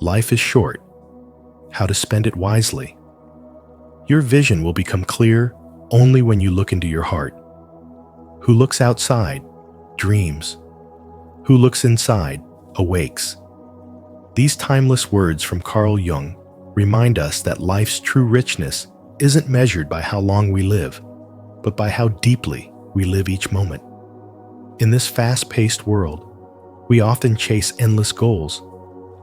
life is short, how to spend it wisely. Your vision will become clear only when you look into your heart. Who looks outside dreams. Who looks inside awakes. These timeless words from Carl Jung remind us that life's true richness isn't measured by how long we live, but by how deeply we live each moment. In this fast-paced world, we often chase endless goals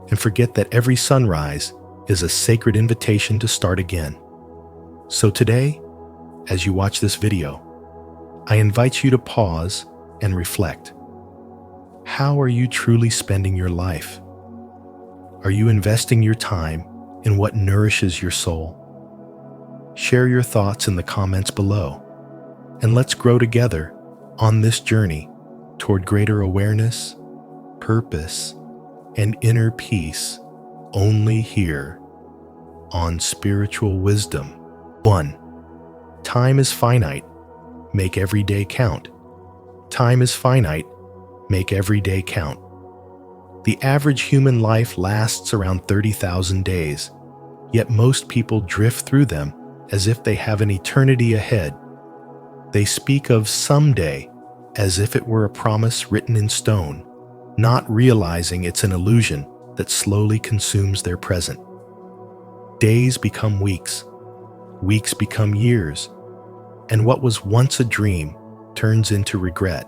and forget that every sunrise is a sacred invitation to start again. So today, as you watch this video, I invite you to pause and reflect. How are you truly spending your life? Are you investing your time in what nourishes your soul? Share your thoughts in the comments below, and let's grow together on this journey toward greater awareness, purpose, and inner peace, only here on Spiritual Wisdom. 1. Time is finite. Make every day count. Time is finite. Make every day count. The average human life lasts around 30,000 days, yet most people drift through them as if they have an eternity ahead. They speak of someday as if it were a promise written in stone, not realizing it's an illusion that slowly consumes their present. Days become weeks, weeks become years, and what was once a dream turns into regret.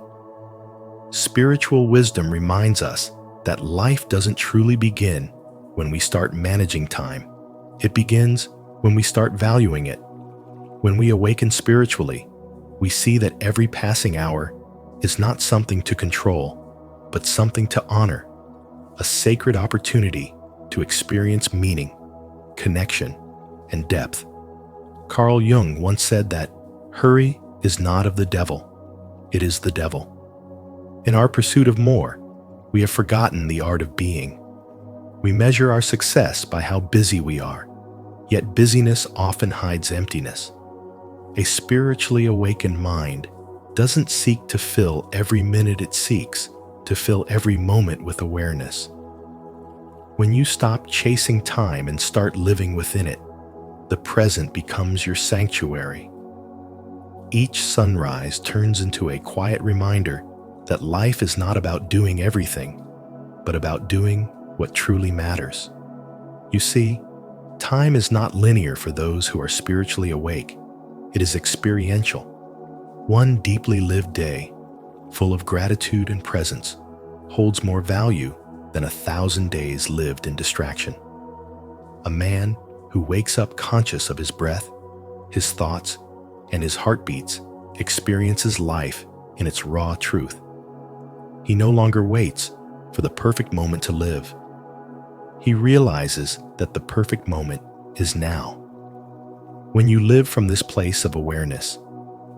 Spiritual wisdom reminds us that life doesn't truly begin when we start managing time. It begins when we start valuing it. When we awaken spiritually, we see that every passing hour is not something to control, but something to honor, a sacred opportunity to experience meaning, connection, and depth. Carl Jung once said that hurry is not of the devil, it is the devil. In our pursuit of more, we have forgotten the art of being. We measure our success by how busy we are, yet busyness often hides emptiness. A spiritually awakened mind doesn't seek to fill every minute, it seeks to fill every moment with awareness. When you stop chasing time and start living within it, the present becomes your sanctuary. Each sunrise turns into a quiet reminder that life is not about doing everything, but about doing what truly matters. You see, time is not linear for those who are spiritually awake. It is experiential. One deeply lived day, full of gratitude and presence, holds more value than 1,000 days lived in distraction. A man who wakes up conscious of his breath, his thoughts, and his heartbeats experiences life in its raw truth. He no longer waits for the perfect moment to live. He realizes that the perfect moment is now. When you live from this place of awareness,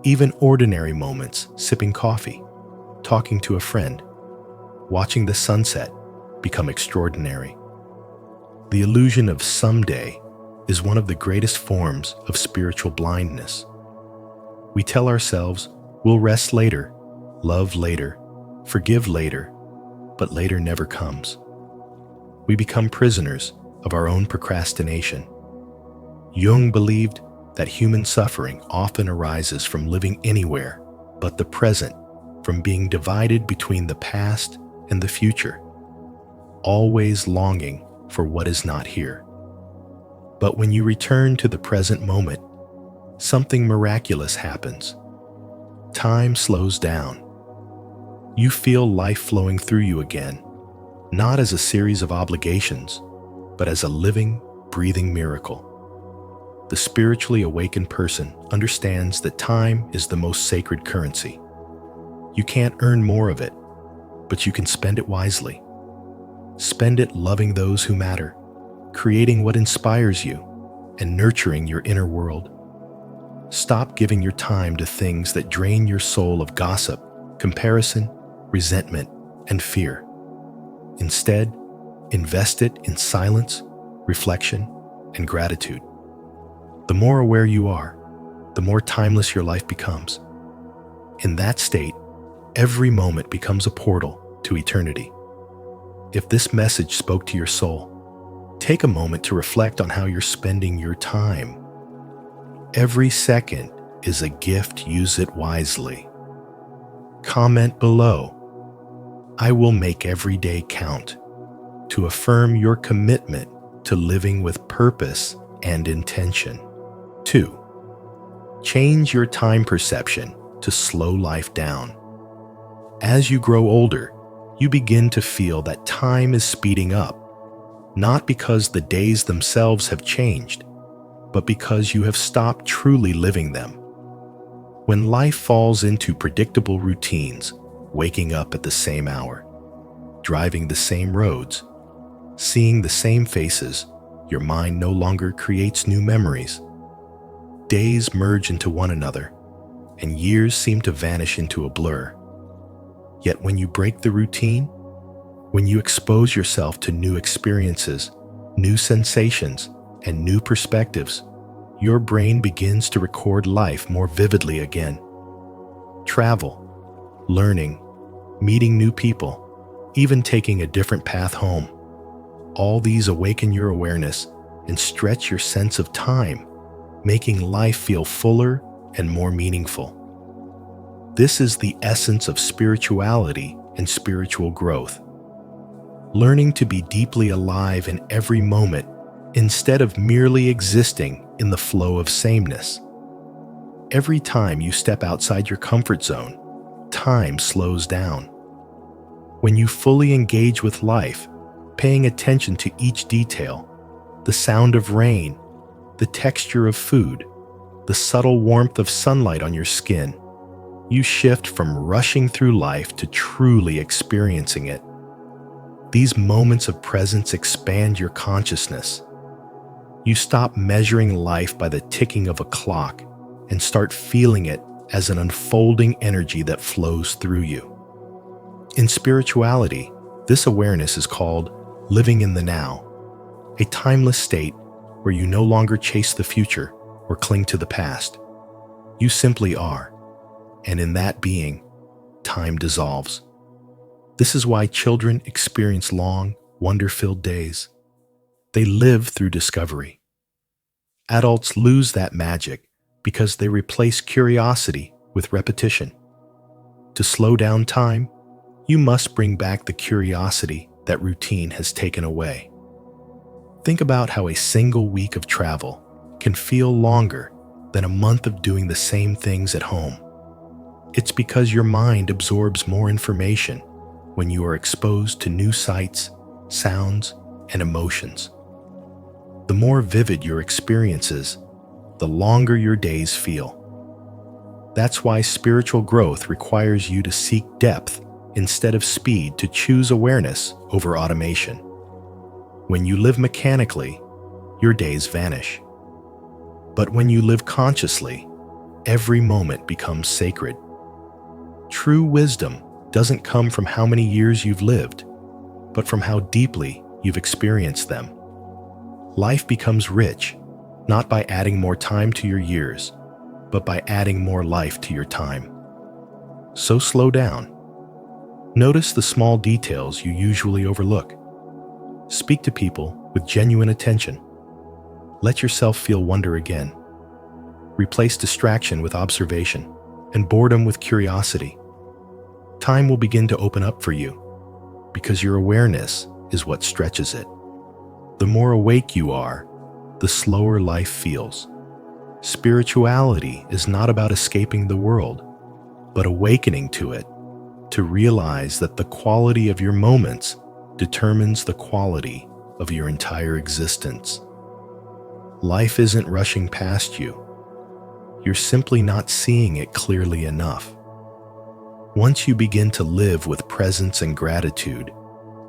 even ordinary moments, sipping coffee, talking to a friend, watching the sunset, become extraordinary. The illusion of someday is one of the greatest forms of spiritual blindness. We tell ourselves we'll rest later, love later, forgive later, but later never comes. We become prisoners of our own procrastination. Jung believed that human suffering often arises from living anywhere but the present, from being divided between the past and the future, always longing for what is not here. But when you return to the present moment, something miraculous happens. Time slows down. You feel life flowing through you again, not as a series of obligations, but as a living, breathing miracle. The spiritually awakened person understands that time is the most sacred currency. You can't earn more of it, but you can spend it wisely. Spend it loving those who matter, creating what inspires you, and nurturing your inner world. Stop giving your time to things that drain your soul of gossip, comparison, resentment, and fear. Instead, invest it in silence, reflection, and gratitude. The more aware you are, the more timeless your life becomes. In that state, every moment becomes a portal to eternity. If this message spoke to your soul, Take a moment to reflect on how you're spending your time. Every second is a gift. Use it wisely. Comment below, "I will make every day count," to affirm your commitment to living with purpose and intention. 2. Change your time perception to slow life down. As you grow older, you begin to feel that time is speeding up, not because the days themselves have changed, but because you have stopped truly living them. When life falls into predictable routines, waking up at the same hour, driving the same roads, seeing the same faces, your mind no longer creates new memories. Days merge into one another, and years seem to vanish into a blur. Yet when you break the routine, when you expose yourself to new experiences, new sensations, and new perspectives, your brain begins to record life more vividly again. Travel, learning, meeting new people, even taking a different path home. All these awaken your awareness and stretch your sense of time, making life feel fuller and more meaningful. This is the essence of spirituality and spiritual growth. Learning to be deeply alive in every moment instead of merely existing in the flow of sameness. Every time you step outside your comfort zone, time slows down. When you fully engage with life, paying attention to each detail, the sound of rain, the texture of food, the subtle warmth of sunlight on your skin, you shift from rushing through life to truly experiencing it. These moments of presence expand your consciousness. You stop measuring life by the ticking of a clock and start feeling it as an unfolding energy that flows through you. In spirituality, this awareness is called living in the now, a timeless state where you no longer chase the future or cling to the past. You simply are, and in that being, time dissolves. This is why children experience long, wonder-filled days. They live through discovery. Adults lose that magic because they replace curiosity with repetition. To slow down time, you must bring back the curiosity that routine has taken away. Think about how a single week of travel can feel longer than a month of doing the same things at home. It's because your mind absorbs more information when you are exposed to new sights, sounds, and emotions. The more vivid your experiences, the longer your days feel. That's why spiritual growth requires you to seek depth instead of speed, to choose awareness over automation. When you live mechanically, your days vanish. But when you live consciously, every moment becomes sacred. True wisdom doesn't come from how many years you've lived, but from how deeply you've experienced them. Life becomes rich, not by adding more time to your years, but by adding more life to your time. So slow down. Notice the small details you usually overlook. Speak to people with genuine attention. Let yourself feel wonder again. Replace distraction with observation and boredom with curiosity. Time will begin to open up for you because your awareness is what stretches it. The more awake you are, the slower life feels. Spirituality is not about escaping the world, but awakening to it, to realize that the quality of your moments determines the quality of your entire existence. Life isn't rushing past you. You're simply not seeing it clearly enough. Once you begin to live with presence and gratitude,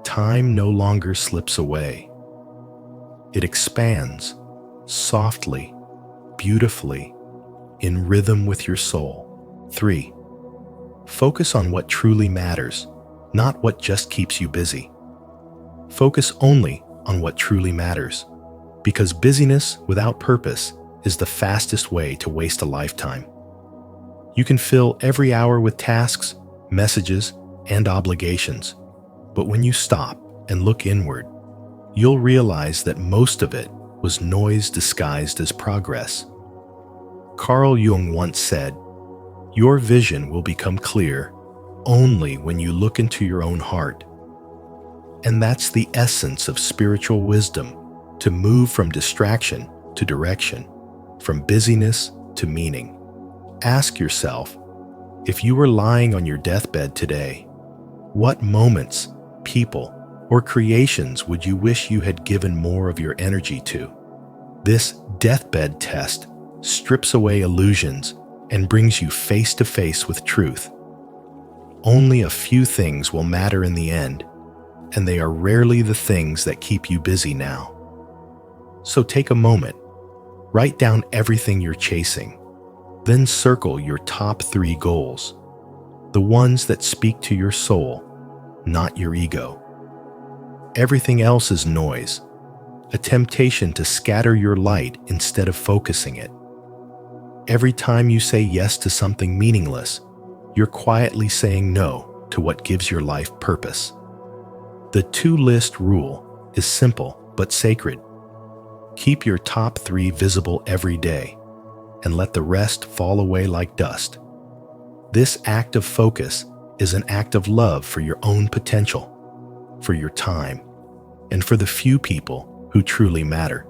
time no longer slips away. It expands, softly, beautifully, in rhythm with your soul. 3. Focus on what truly matters, not what just keeps you busy. Focus only on what truly matters, because busyness without purpose is the fastest way to waste a lifetime. You can fill every hour with tasks, messages, and obligations, but when you stop and look inward, you'll realize that most of it was noise disguised as progress. Carl Jung once said, "Your vision will become clear only when you look into your own heart." And that's the essence of spiritual wisdom, to move from distraction to direction, from busyness to meaning. Ask yourself, if you were lying on your deathbed today, what moments, people, or creations would you wish you had given more of your energy to? This deathbed test strips away illusions and brings you face to face with truth. Only a few things will matter in the end, and they are rarely the things that keep you busy now. So take a moment, write down everything you're chasing, then circle your top 3 goals, the ones that speak to your soul, not your ego. Everything else is noise, a temptation to scatter your light instead of focusing it. Every time you say yes to something meaningless, you're quietly saying no to what gives your life purpose. The 2-list rule is simple but sacred. Keep your top 3 visible every day, and let the rest fall away like dust. This act of focus is an act of love for your own potential, for your time, and for the few people who truly matter.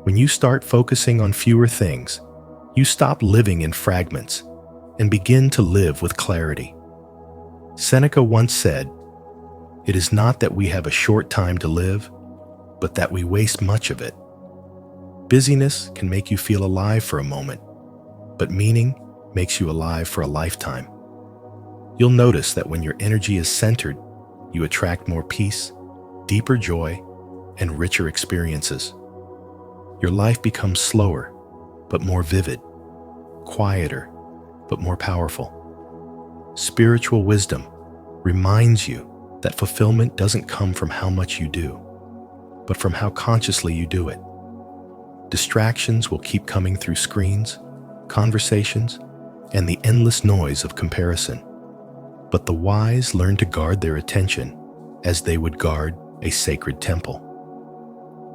When you start focusing on fewer things, you stop living in fragments and begin to live with clarity. Seneca once said, "It is not that we have a short time to live, but that we waste much of it." Busyness can make you feel alive for a moment, but meaning makes you alive for a lifetime. You'll notice that when your energy is centered, you attract more peace, deeper joy, and richer experiences. Your life becomes slower, but more vivid, quieter, but more powerful. Spiritual wisdom reminds you that fulfillment doesn't come from how much you do, but from how consciously you do it. Distractions will keep coming through screens, conversations, and the endless noise of comparison. But the wise learn to guard their attention as they would guard a sacred temple.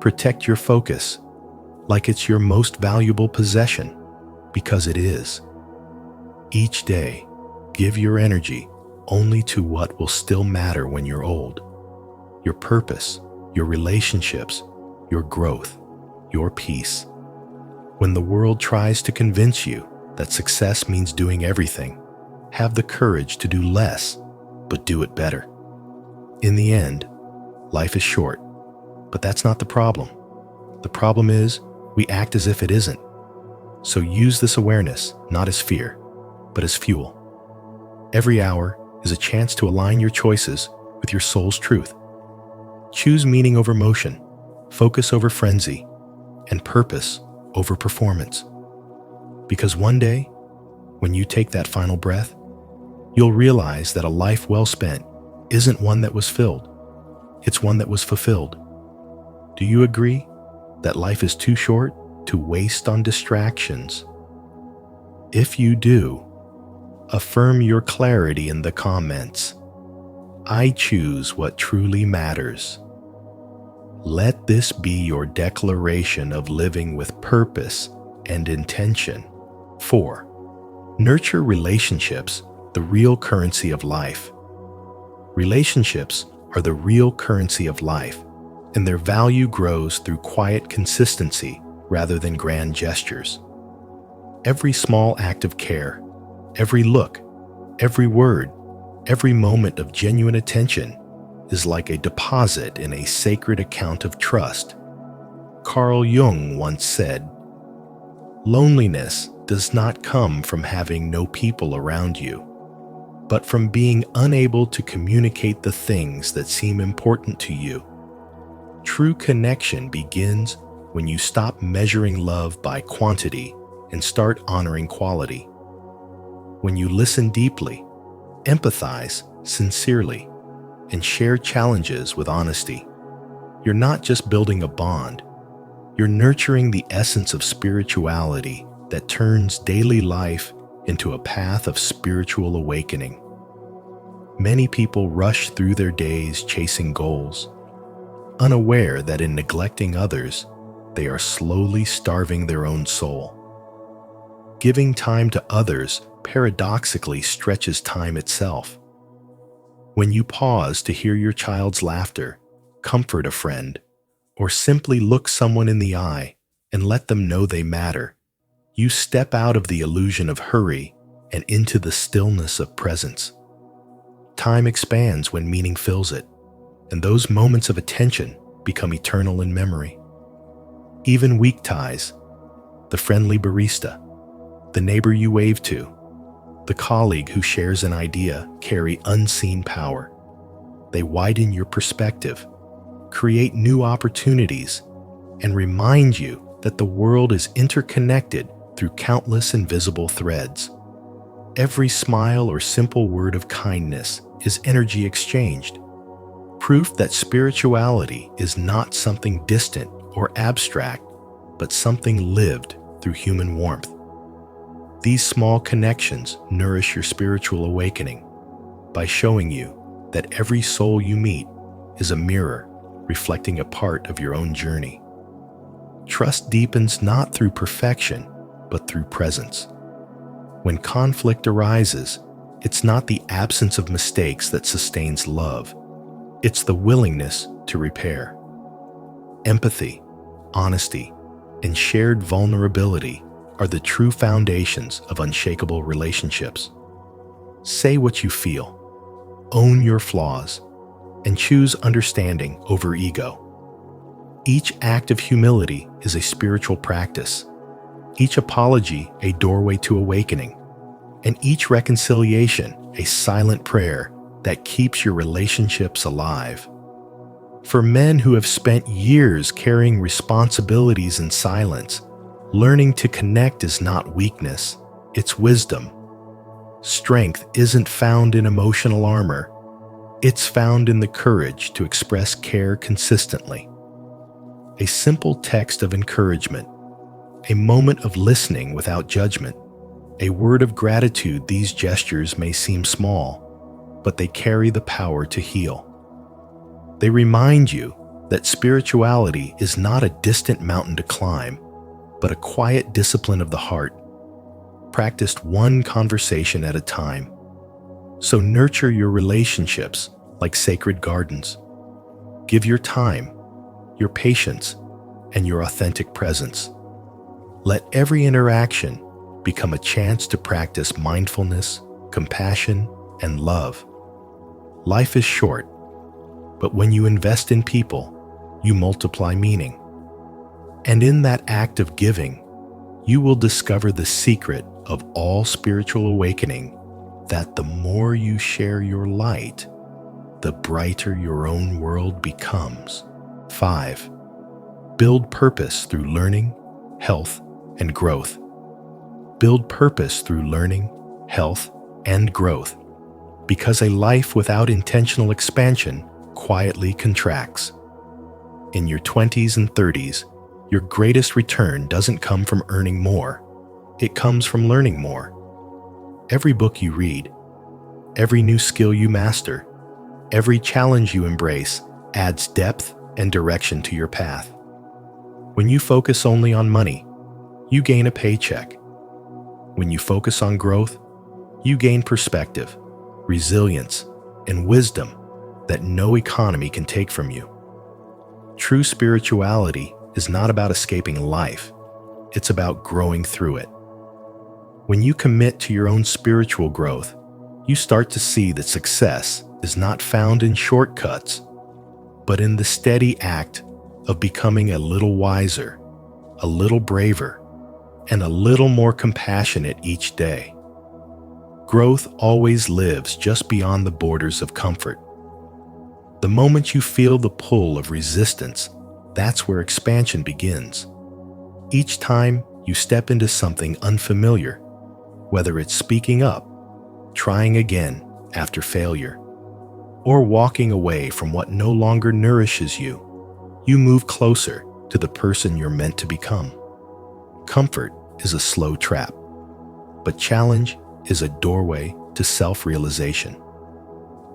Protect your focus like it's your most valuable possession, because it is. Each day, give your energy only to what will still matter when you're old. Your purpose, your relationships, your growth, your peace. When the world tries to convince you that success means doing everything, have the courage to do less, but do it better. In the end, life is short, but that's not the problem. The problem is we act as if it isn't. So use this awareness not as fear, but as fuel. Every hour is a chance to align your choices with your soul's truth. Choose meaning over motion, focus over frenzy, and purpose over performance. Because one day, when you take that final breath, you'll realize that a life well spent isn't one that was filled, it's one that was fulfilled. Do you agree that life is too short to waste on distractions? If you do, affirm your clarity in the comments. I choose what truly matters. Let this be your declaration of living with purpose and intention. 4. Nurture relationships, the real currency of life. Relationships are the real currency of life, and their value grows through quiet consistency rather than grand gestures. Every small act of care, every look, every word, every moment of genuine attention is like a deposit in a sacred account of trust. Carl Jung once said, "Loneliness does not come from having no people around you, but from being unable to communicate the things that seem important to you." True connection begins when you stop measuring love by quantity and start honoring quality. When you listen deeply, empathize sincerely, and share challenges with honesty, you're not just building a bond, you're nurturing the essence of spirituality that turns daily life into a path of spiritual awakening. Many people rush through their days chasing goals, unaware that in neglecting others, they are slowly starving their own soul. Giving time to others paradoxically stretches time itself. When you pause to hear your child's laughter, comfort a friend, or simply look someone in the eye and let them know they matter, you step out of the illusion of hurry and into the stillness of presence. Time expands when meaning fills it, and those moments of attention become eternal in memory. Even weak ties, the friendly barista, the neighbor you wave to, the colleague who shares an idea, carry unseen power. They widen your perspective, create new opportunities, and remind you that the world is interconnected through countless invisible threads. Every smile or simple word of kindness is energy exchanged, proof that spirituality is not something distant or abstract, but something lived through human warmth. These small connections nourish your spiritual awakening by showing you that every soul you meet is a mirror reflecting a part of your own journey. Trust deepens not through perfection, but through presence. When conflict arises, it's not the absence of mistakes that sustains love. It's the willingness to repair. Empathy, honesty, and shared vulnerability are the true foundations of unshakable relationships. Say what you feel, own your flaws, and choose understanding over ego. Each act of humility is a spiritual practice, each apology a doorway to awakening, and each reconciliation a silent prayer that keeps your relationships alive. For men who have spent years carrying responsibilities in silence, learning to connect is not weakness, it's wisdom. Strength isn't found in emotional armor, it's found in the courage to express care consistently. A simple text of encouragement, a moment of listening without judgment, a word of gratitude. These gestures may seem small, but they carry the power to heal. They remind you that spirituality is not a distant mountain to climb, but a quiet discipline of the heart, practiced one conversation at a time. So nurture your relationships like sacred gardens. Give your time, your patience, and your authentic presence. Let every interaction become a chance to practice mindfulness, compassion, and love. Life is short, but when you invest in people, you multiply meaning. And in that act of giving, you will discover the secret of all spiritual awakening, that the more you share your light, the brighter your own world becomes. 5. Build purpose through learning, health, and growth. Build purpose through learning, health, and growth, because a life without intentional expansion quietly contracts. In your 20s and 30s, your greatest return doesn't come from earning more. It comes from learning more. Every book you read, every new skill you master, every challenge you embrace adds depth and direction to your path. When you focus only on money, you gain a paycheck. When you focus on growth, you gain perspective, resilience, and wisdom that no economy can take from you. True spirituality is not about escaping life. It's about growing through it. When you commit to your own spiritual growth, you start to see that success is not found in shortcuts, but in the steady act of becoming a little wiser, a little braver, and a little more compassionate each day. Growth always lives just beyond the borders of comfort. The moment you feel the pull of resistance, that's where expansion begins. Each time you step into something unfamiliar, whether it's speaking up, trying again after failure, or walking away from what no longer nourishes you, you move closer to the person you're meant to become. Comfort is a slow trap, but challenge is a doorway to self-realization.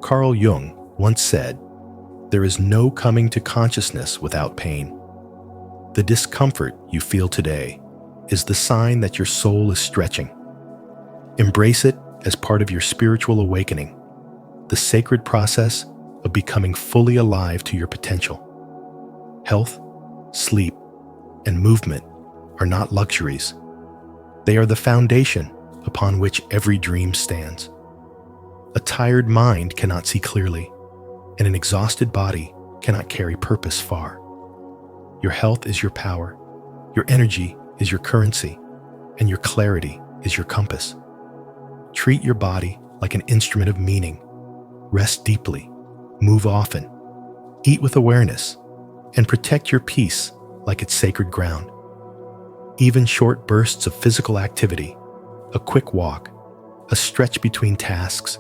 Carl Jung once said, There is no coming to consciousness without pain. The discomfort you feel today is the sign that your soul is stretching. Embrace it as part of your spiritual awakening, the sacred process of becoming fully alive to your potential. Health, sleep, and movement are not luxuries. They are the foundation upon which every dream stands. A tired mind cannot see clearly, and an exhausted body cannot carry purpose far. Your health is your power, your energy is your currency, and your clarity is your compass. Treat your body like an instrument of meaning. Rest deeply, move often, eat with awareness, and protect your peace like it's sacred ground. Even short bursts of physical activity, a quick walk, a stretch between tasks,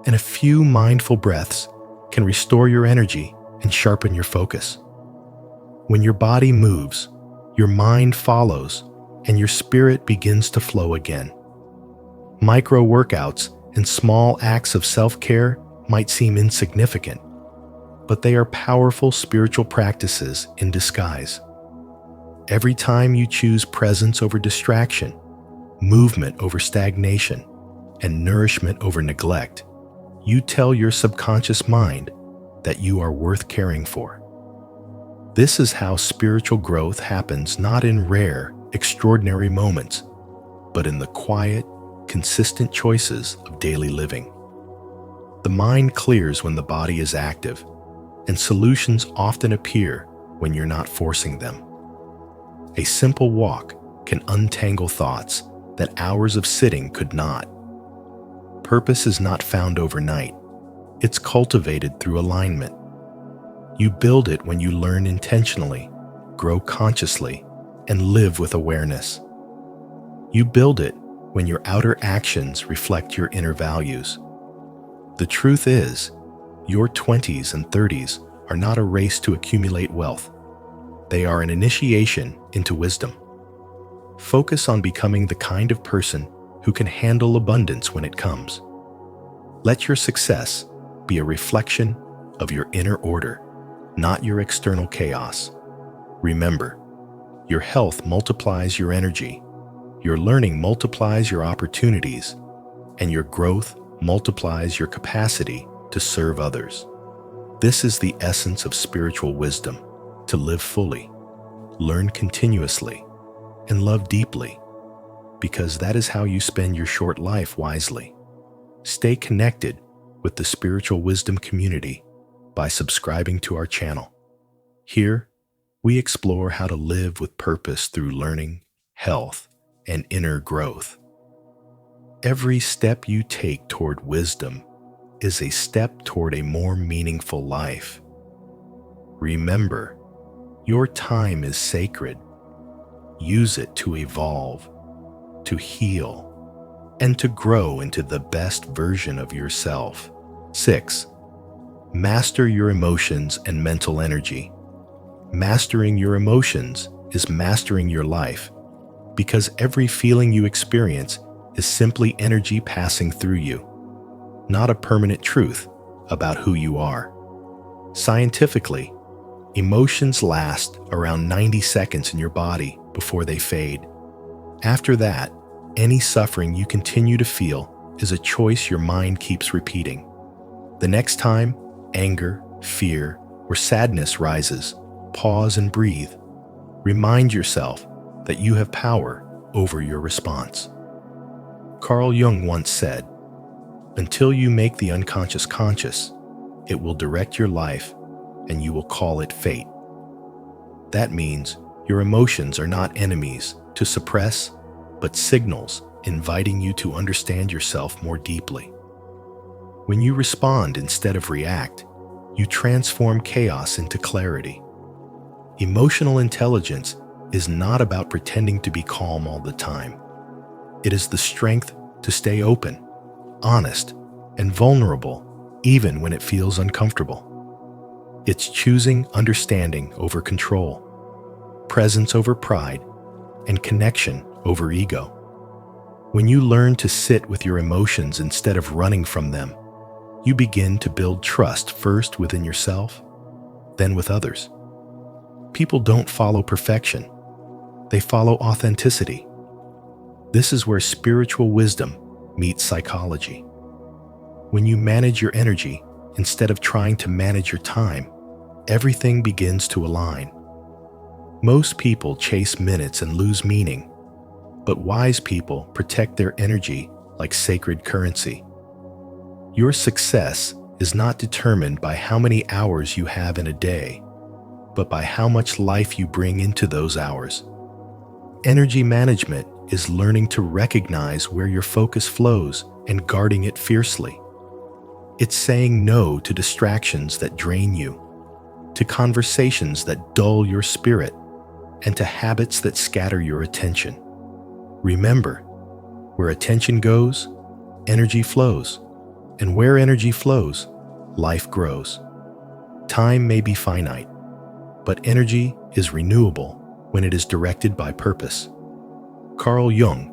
and a few mindful breaths can restore your energy and sharpen your focus. When your body moves, your mind follows, and your spirit begins to flow again. Micro workouts and small acts of self-care might seem insignificant, but they are powerful spiritual practices in disguise. Every time you choose presence over distraction, movement over stagnation, and nourishment over neglect, you tell your subconscious mind that you are worth caring for. This is how spiritual growth happens, not in rare, extraordinary moments, but in the quiet, consistent choices of daily living. The mind clears when the body is active, and solutions often appear when you're not forcing them. A simple walk can untangle thoughts that hours of sitting could not. Purpose is not found overnight. It's cultivated through alignment. You build it when you learn intentionally, grow consciously, and live with awareness. You build it when your outer actions reflect your inner values. The truth is, your 20s and 30s are not a race to accumulate wealth. They are an initiation into wisdom. Focus on becoming the kind of person who can handle abundance when it comes. Let your success be a reflection of your inner order, not your external chaos. Remember, your health multiplies your energy, your learning multiplies your opportunities, and your growth multiplies your capacity to serve others. This is the essence of spiritual wisdom: to live fully, learn continuously, and love deeply, because that is how you spend your short life wisely. Stay connected with the Spiritual Wisdom community by subscribing to our channel. Here, we explore how to live with purpose through learning, health, and inner growth. Every step you take toward wisdom is a step toward a more meaningful life. Remember, your time is sacred. Use it to evolve, to heal, and to grow into the best version of yourself. 6. Master your emotions and mental energy. Mastering your emotions is mastering your life, because every feeling you experience is simply energy passing through you, not a permanent truth about who you are. Scientifically, emotions last around 90 seconds in your body before they fade. After that, any suffering you continue to feel is a choice your mind keeps repeating. The next time anger, fear, or sadness rises, pause and breathe. Remind yourself that you have power over your response. Carl Jung once said, "Until you make the unconscious conscious, it will direct your life and you will call it fate." That means your emotions are not enemies to suppress, but signals inviting you to understand yourself more deeply. When you respond instead of react, you transform chaos into clarity. Emotional intelligence is not about pretending to be calm all the time. It is the strength to stay open, honest, and vulnerable even when it feels uncomfortable. It's choosing understanding over control, presence over pride, and connection over ego. When you learn to sit with your emotions instead of running from them, you begin to build trust first within yourself then with others. People don't follow perfection. They follow authenticity. This is where spiritual wisdom meets psychology. When you manage your energy instead of trying to manage your time, everything begins to align. Most people chase minutes and lose meaning, but wise people protect their energy like sacred currency. Your success is not determined by how many hours you have in a day, but by how much life you bring into those hours. Energy management is learning to recognize where your focus flows and guarding it fiercely. It's saying no to distractions that drain you, to conversations that dull your spirit, and to habits that scatter your attention. Remember, where attention goes, energy flows, and where energy flows, life grows. Time may be finite, but energy is renewable when it is directed by purpose. Carl Jung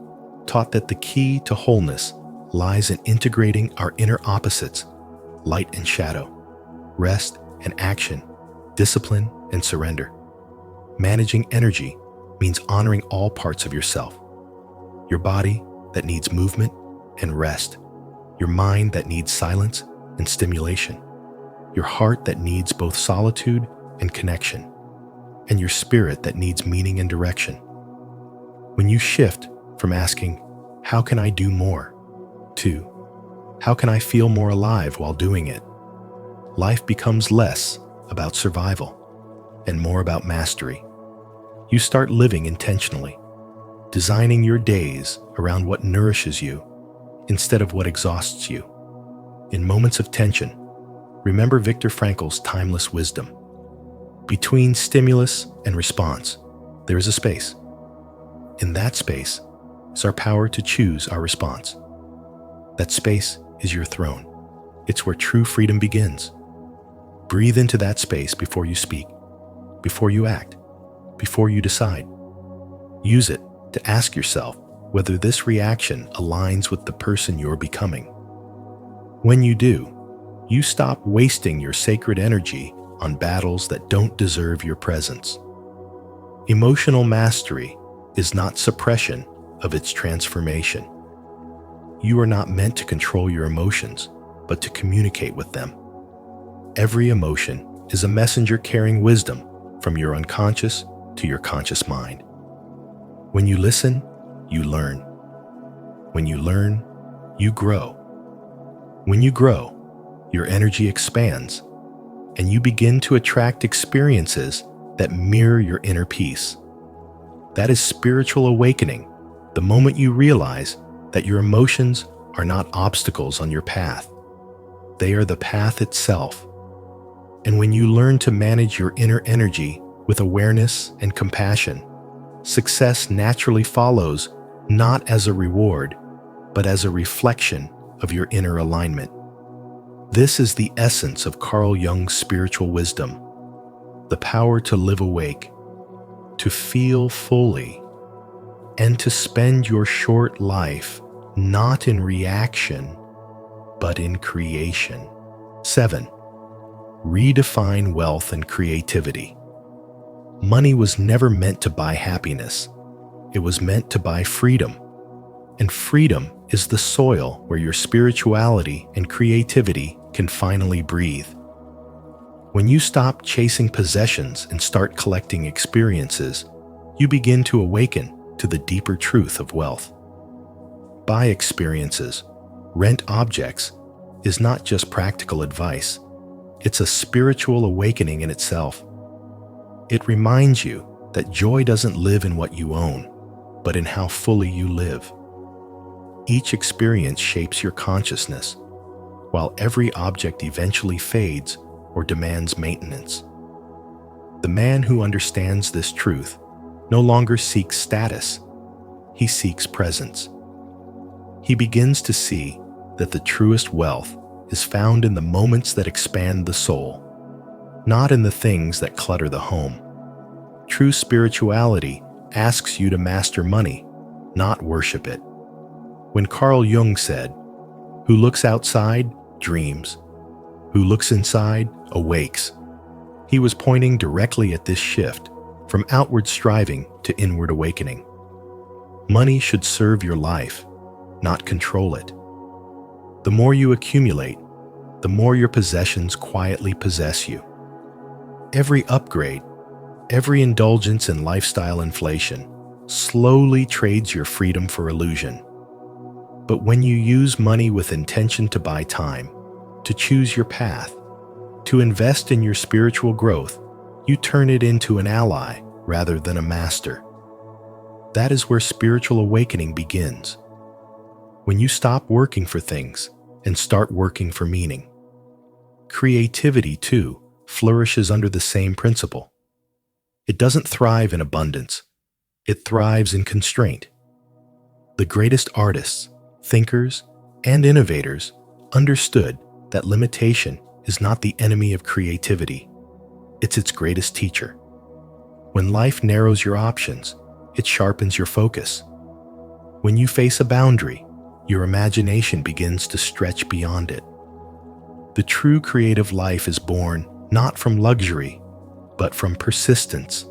taught that the key to wholeness lies in integrating our inner opposites, light and shadow, rest and action, discipline and surrender. Managing energy means honoring all parts of yourself. Your body that needs movement and rest, your mind that needs silence and stimulation, your heart that needs both solitude and connection, and your spirit that needs meaning and direction. When you shift from asking, "How can I do more?" to, "How can I feel more alive while doing it?" life becomes less about survival and more about mastery. You start living intentionally, designing your days around what nourishes you instead of what exhausts you. In moments of tension, remember Viktor Frankl's timeless wisdom. Between stimulus and response, there is a space. In that space is our power to choose our response. That space is your throne. It's where true freedom begins. Breathe into that space before you speak, before you act, before you decide. Use it to ask yourself whether this reaction aligns with the person you're becoming. When you do, you stop wasting your sacred energy on battles that don't deserve your presence. Emotional mastery is not suppression of its transformation. You are not meant to control your emotions, but to communicate with them. Every emotion is a messenger carrying wisdom from your unconscious to your conscious mind. When you listen, you learn. When you learn, you grow. When you grow, your energy expands, and you begin to attract experiences that mirror your inner peace. That is spiritual awakening, the moment you realize that your emotions are not obstacles on your path. They are the path itself. And when you learn to manage your inner energy with awareness and compassion, success naturally follows, not as a reward, but as a reflection of your inner alignment. This is the essence of Carl Jung's spiritual wisdom, the power to live awake, to feel fully, and to spend your short life not in reaction, but in creation. 7. Redefine wealth and creativity. Money was never meant to buy happiness. It was meant to buy freedom. And freedom is the soil where your spirituality and creativity can finally breathe. When you stop chasing possessions and start collecting experiences, you begin to awaken to the deeper truth of wealth. Buy experiences, rent objects, is not just practical advice. It's a spiritual awakening in itself. It reminds you that joy doesn't live in what you own, but in how fully you live. Each experience shapes your consciousness, while every object eventually fades or demands maintenance. The man who understands this truth no longer seeks status, he seeks presence. He begins to see that the truest wealth is found in the moments that expand the soul, not in the things that clutter the home. True spirituality asks you to master money, not worship it. When Carl Jung said, "Who looks outside dreams, who looks inside awakes," He was pointing directly at this shift from outward striving to inward awakening. Money should serve your life, not control it. The more you accumulate, the more your possessions quietly possess you. Every upgrade, every indulgence in lifestyle inflation slowly trades your freedom for illusion. But when you use money with intention to buy time, to choose your path, to invest in your spiritual growth, you turn it into an ally rather than a master. That is where spiritual awakening begins. When you stop working for things and start working for meaning. Creativity, too, flourishes under the same principle. It doesn't thrive in abundance. It thrives in constraint. The greatest artists, thinkers, and innovators understood that limitation is not the enemy of creativity. It's its greatest teacher. When life narrows your options, it sharpens your focus. When you face a boundary, your imagination begins to stretch beyond it. The true creative life is born not from luxury, but from persistence,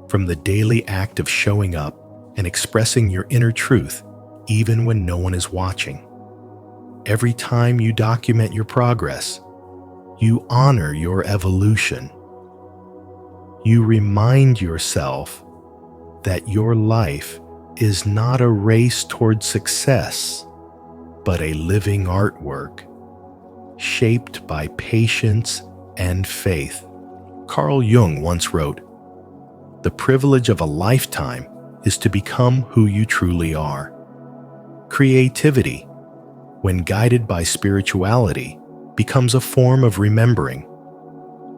from the daily act of showing up and expressing your inner truth even when no one is watching. Every time you document your progress, you honor your evolution. You remind yourself that your life is not a race toward success, but a living artwork, shaped by patience and faith. Carl Jung once wrote, "The privilege of a lifetime is to become who you truly are." Creativity, when guided by spirituality, becomes a form of remembering.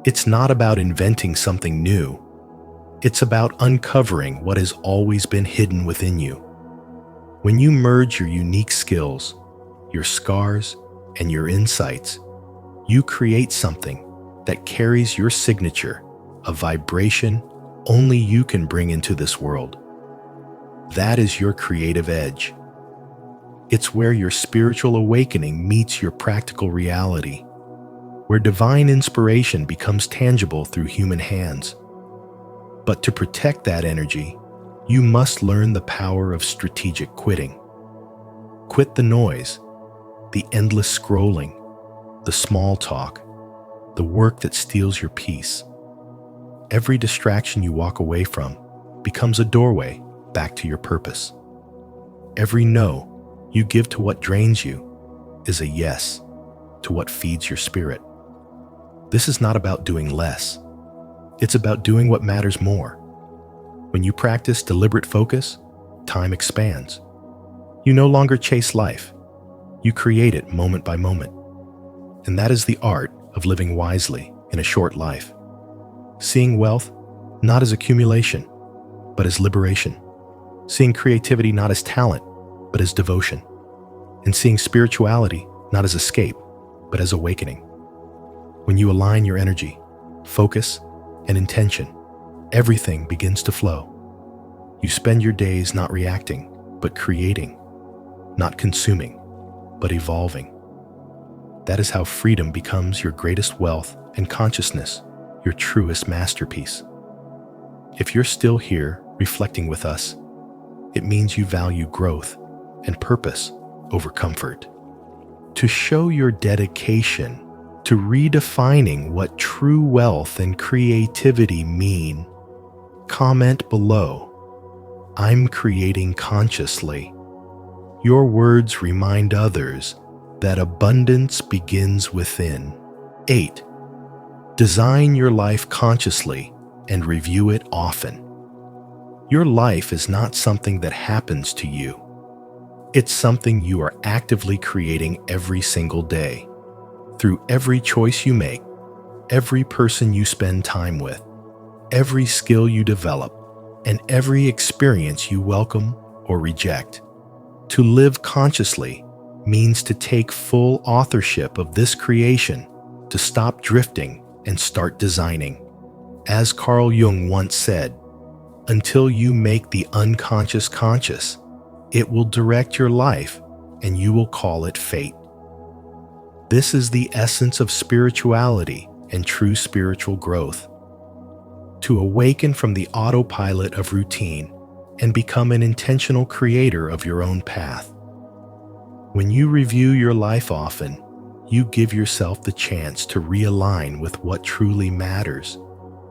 It's not about inventing something new. It's about uncovering what has always been hidden within you. When you merge your unique skills, your scars, and your insights, you create something that carries your signature, a vibration only you can bring into this world. That is your creative edge. It's where your spiritual awakening meets your practical reality, where divine inspiration becomes tangible through human hands. But to protect that energy, you must learn the power of strategic quitting. Quit the noise, the endless scrolling, the small talk, the work that steals your peace. Every distraction you walk away from becomes a doorway back to your purpose. Every no you give to what drains you is a yes to what feeds your spirit. This is not about doing less. It's about doing what matters more. When you practice deliberate focus, time expands. You no longer chase life. You create it moment by moment. And that is the art of living wisely in a short life. Seeing wealth not as accumulation, but as liberation. Seeing creativity not as talent, but as devotion. And seeing spirituality not as escape, but as awakening. When you align your energy, focus, and intention, everything begins to flow. You spend your days not reacting, but creating, not consuming, but evolving. That is how freedom becomes your greatest wealth and consciousness, your truest masterpiece. If you're still here reflecting with us, it means you value growth and purpose over comfort. To show your dedication to redefining what true wealth and creativity mean, comment below, "I'm creating consciously." Your words remind others that abundance begins within. 8. Design your life consciously and review it often. Your life is not something that happens to you. It's something you are actively creating every single day. Through every choice you make, every person you spend time with, every skill you develop, and every experience you welcome or reject. To live consciously means to take full authorship of this creation, to stop drifting and start designing. As Carl Jung once said, "Until you make the unconscious conscious, it will direct your life and you will call it fate." This is the essence of spirituality and true spiritual growth. To awaken from the autopilot of routine and become an intentional creator of your own path. When you review your life often, you give yourself the chance to realign with what truly matters,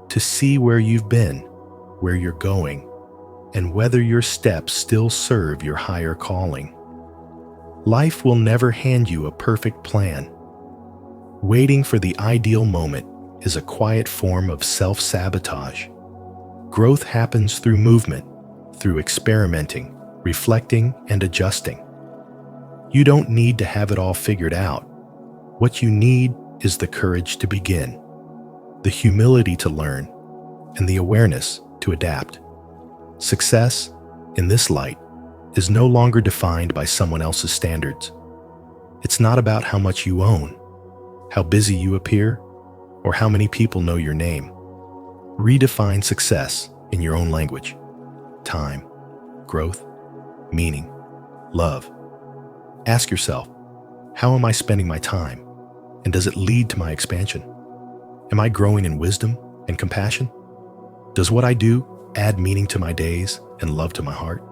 to see where you've been, where you're going, and whether your steps still serve your higher calling. Life will never hand you a perfect plan. Waiting for the ideal moment is a quiet form of self-sabotage. Growth happens through movement, through experimenting, reflecting, and adjusting. You don't need to have it all figured out. What you need is the courage to begin, the humility to learn, and the awareness to adapt. Success, in this light, is no longer defined by someone else's standards. It's not about how much you own, how busy you appear, or how many people know your name. Redefine success in your own language. Time, growth, meaning, love. Ask yourself, how am I spending my time? And does it lead to my expansion? Am I growing in wisdom and compassion? Does what I do add meaning to my days and love to my heart?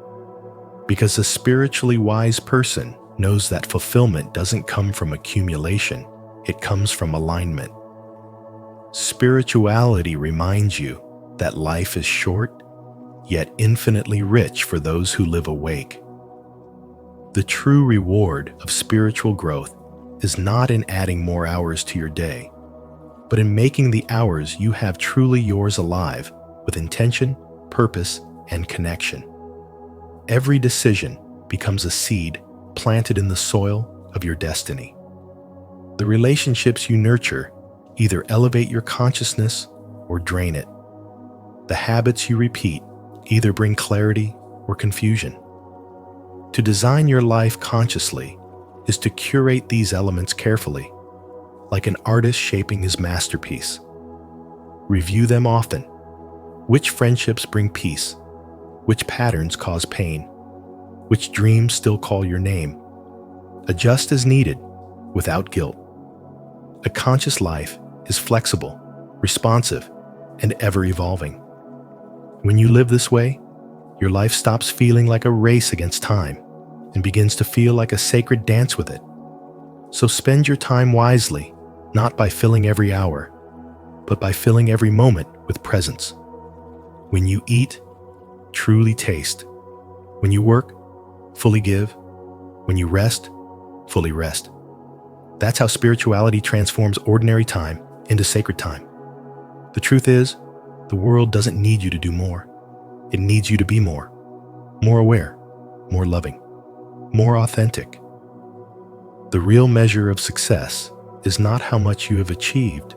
Because a spiritually wise person knows that fulfillment doesn't come from accumulation, it comes from alignment. Spirituality reminds you that life is short, yet infinitely rich for those who live awake. The true reward of spiritual growth is not in adding more hours to your day, but in making the hours you have truly yours alive with intention, purpose, and connection. Every decision becomes a seed planted in the soil of your destiny. The relationships you nurture either elevate your consciousness or drain it. The habits you repeat either bring clarity or confusion. To design your life consciously is to curate these elements carefully, like an artist shaping his masterpiece. Review them often. Which friendships bring peace? Which patterns cause pain? Which dreams still call your name? Adjust as needed, without guilt. A conscious life is flexible, responsive, and ever-evolving. When you live this way, your life stops feeling like a race against time and begins to feel like a sacred dance with it. So spend your time wisely, not by filling every hour, but by filling every moment with presence. When you eat, truly taste. When you work, fully give. When you rest, fully rest. That's how spirituality transforms ordinary time into sacred time. The truth is, the world doesn't need you to do more. It needs you to be more aware, more loving, more authentic. The real measure of success is not how much you have achieved,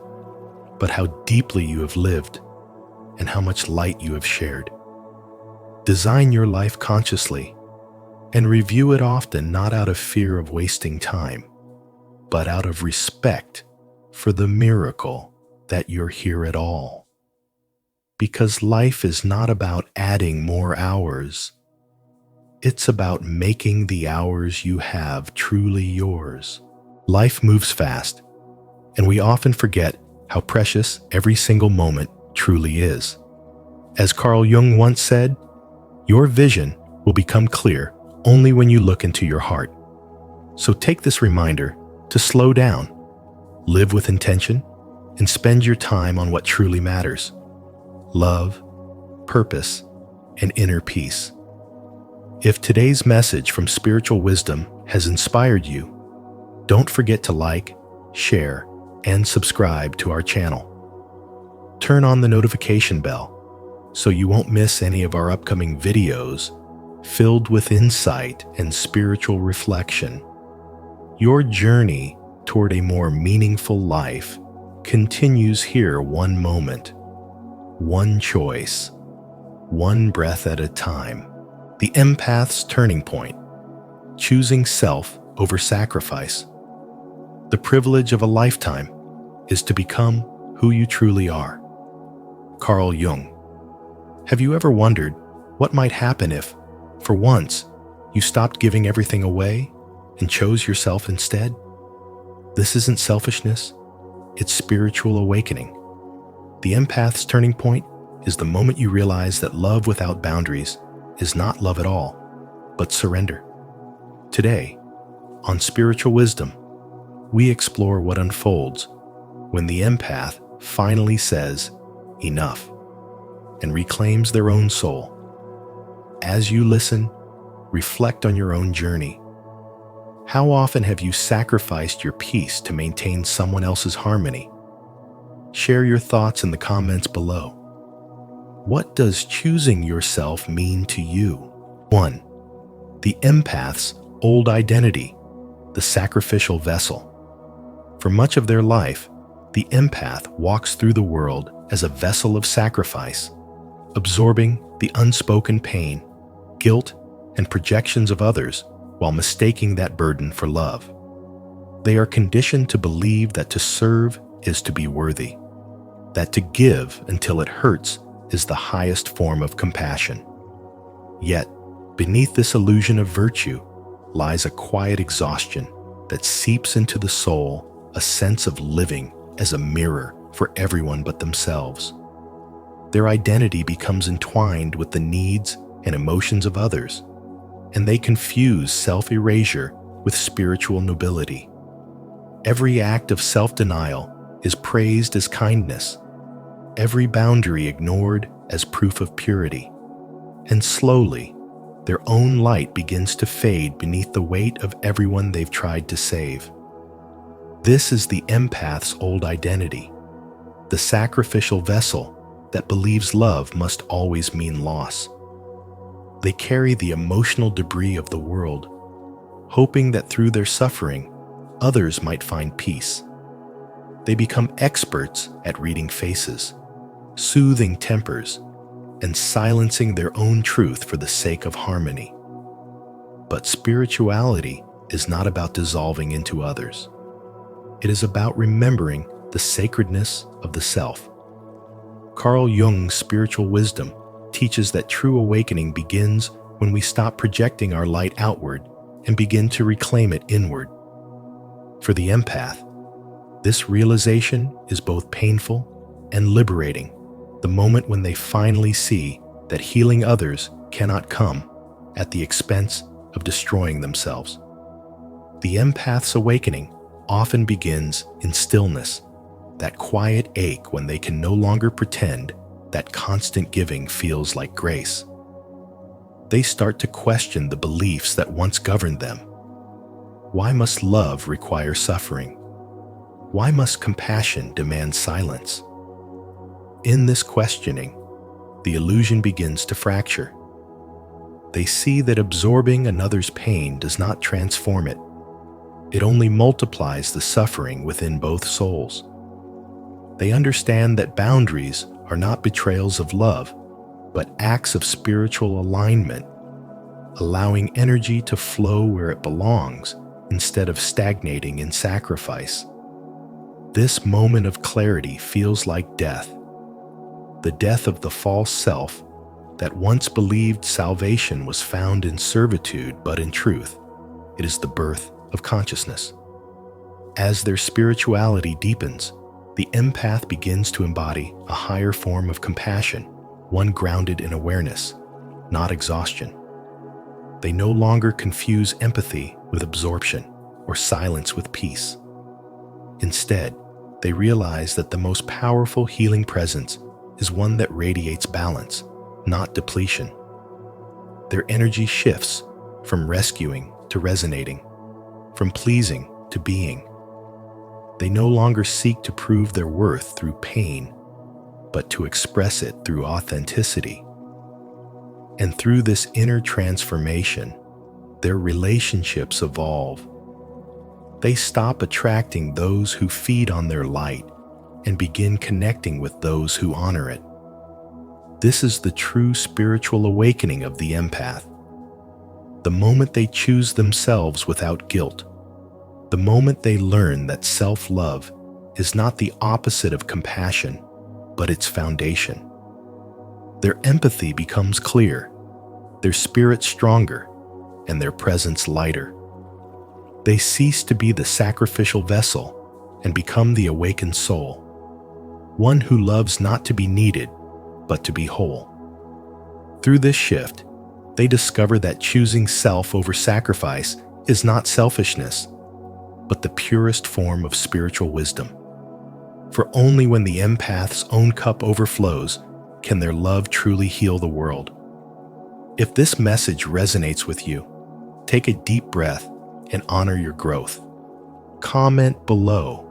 but how deeply you have lived and how much light you have shared. Design your life consciously and review it often, not out of fear of wasting time, but out of respect for the miracle that you're here at all. Because life is not about adding more hours. It's about making the hours you have truly yours. Life moves fast, and we often forget how precious every single moment truly is. As Carl Jung once said, your vision will become clear only when you look into your heart. So take this reminder to slow down, live with intention, and spend your time on what truly matters: love, purpose, and inner peace. If today's message from Spiritual Wisdom has inspired you, don't forget to like, share, and subscribe to our channel. Turn on the notification bell so you won't miss any of our upcoming videos filled with insight and spiritual reflection. Your journey toward a more meaningful life continues here, one moment, one choice, one breath at a time. The empath's turning point, choosing self over sacrifice. The privilege of a lifetime is to become who you truly are. Carl Jung. Have you ever wondered what might happen if, for once, you stopped giving everything away and chose yourself instead? This isn't selfishness. it's spiritual awakening. The empath's turning point is the moment you realize that love without boundaries is not love at all, but surrender. Today, on Spiritual Wisdom, we explore what unfolds when the empath finally says, "Enough," and reclaims their own soul. As you listen, reflect on your own journey. How often have you sacrificed your peace to maintain someone else's harmony? Share your thoughts in the comments below. What does choosing yourself mean to you? 1. The empath's old identity, the sacrificial vessel. For much of their life, the empath walks through the world as a vessel of sacrifice, absorbing the unspoken pain, guilt, and projections of others while mistaking that burden for love. They are conditioned to believe that to serve is to be worthy, that to give until it hurts is the highest form of compassion. Yet, beneath this illusion of virtue lies a quiet exhaustion that seeps into the soul, a sense of living as a mirror for everyone but themselves. Their identity becomes entwined with the needs and emotions of others, and they confuse self-erasure with spiritual nobility. Every act of self-denial is praised as kindness, every boundary ignored as proof of purity, and slowly, their own light begins to fade beneath the weight of everyone they've tried to save. This is the empath's old identity, the sacrificial vessel that believes love must always mean loss. They carry the emotional debris of the world, hoping that through their suffering, others might find peace. They become experts at reading faces, soothing tempers, and silencing their own truth for the sake of harmony. But spirituality is not about dissolving into others. It is about remembering the sacredness of the self. Carl Jung's spiritual wisdom teaches that true awakening begins when we stop projecting our light outward and begin to reclaim it inward. For the empath, this realization is both painful and liberating, the moment when they finally see that healing others cannot come at the expense of destroying themselves. The empath's awakening often begins in stillness, that quiet ache when they can no longer pretend that constant giving feels like grace. They start to question the beliefs that once governed them. Why must love require suffering? Why must compassion demand silence? In this questioning, the illusion begins to fracture. They see that absorbing another's pain does not transform it. It only multiplies the suffering within both souls. They understand that boundaries are not betrayals of love, but acts of spiritual alignment, allowing energy to flow where it belongs instead of stagnating in sacrifice. This moment of clarity feels like death, the death of the false self that once believed salvation was found in servitude, but in truth, it is the birth of consciousness. As their spirituality deepens, the empath begins to embody a higher form of compassion, one grounded in awareness, not exhaustion. They no longer confuse empathy with absorption or silence with peace. Instead, they realize that the most powerful healing presence is one that radiates balance, not depletion. Their energy shifts from rescuing to resonating, from pleasing to being. They no longer seek to prove their worth through pain, but to express it through authenticity. And through this inner transformation, their relationships evolve. They stop attracting those who feed on their light and begin connecting with those who honor it. This is the true spiritual awakening of the empath. The moment they choose themselves without guilt, the moment they learn that self-love is not the opposite of compassion, but its foundation. Their empathy becomes clear, their spirit stronger, and their presence lighter. They cease to be the sacrificial vessel and become the awakened soul, one who loves not to be needed, but to be whole. Through this shift, they discover that choosing self over sacrifice is not selfishness, but the purest form of spiritual wisdom. For only when the empath's own cup overflows can their love truly heal the world. If this message resonates with you, take a deep breath and honor your growth. Comment below,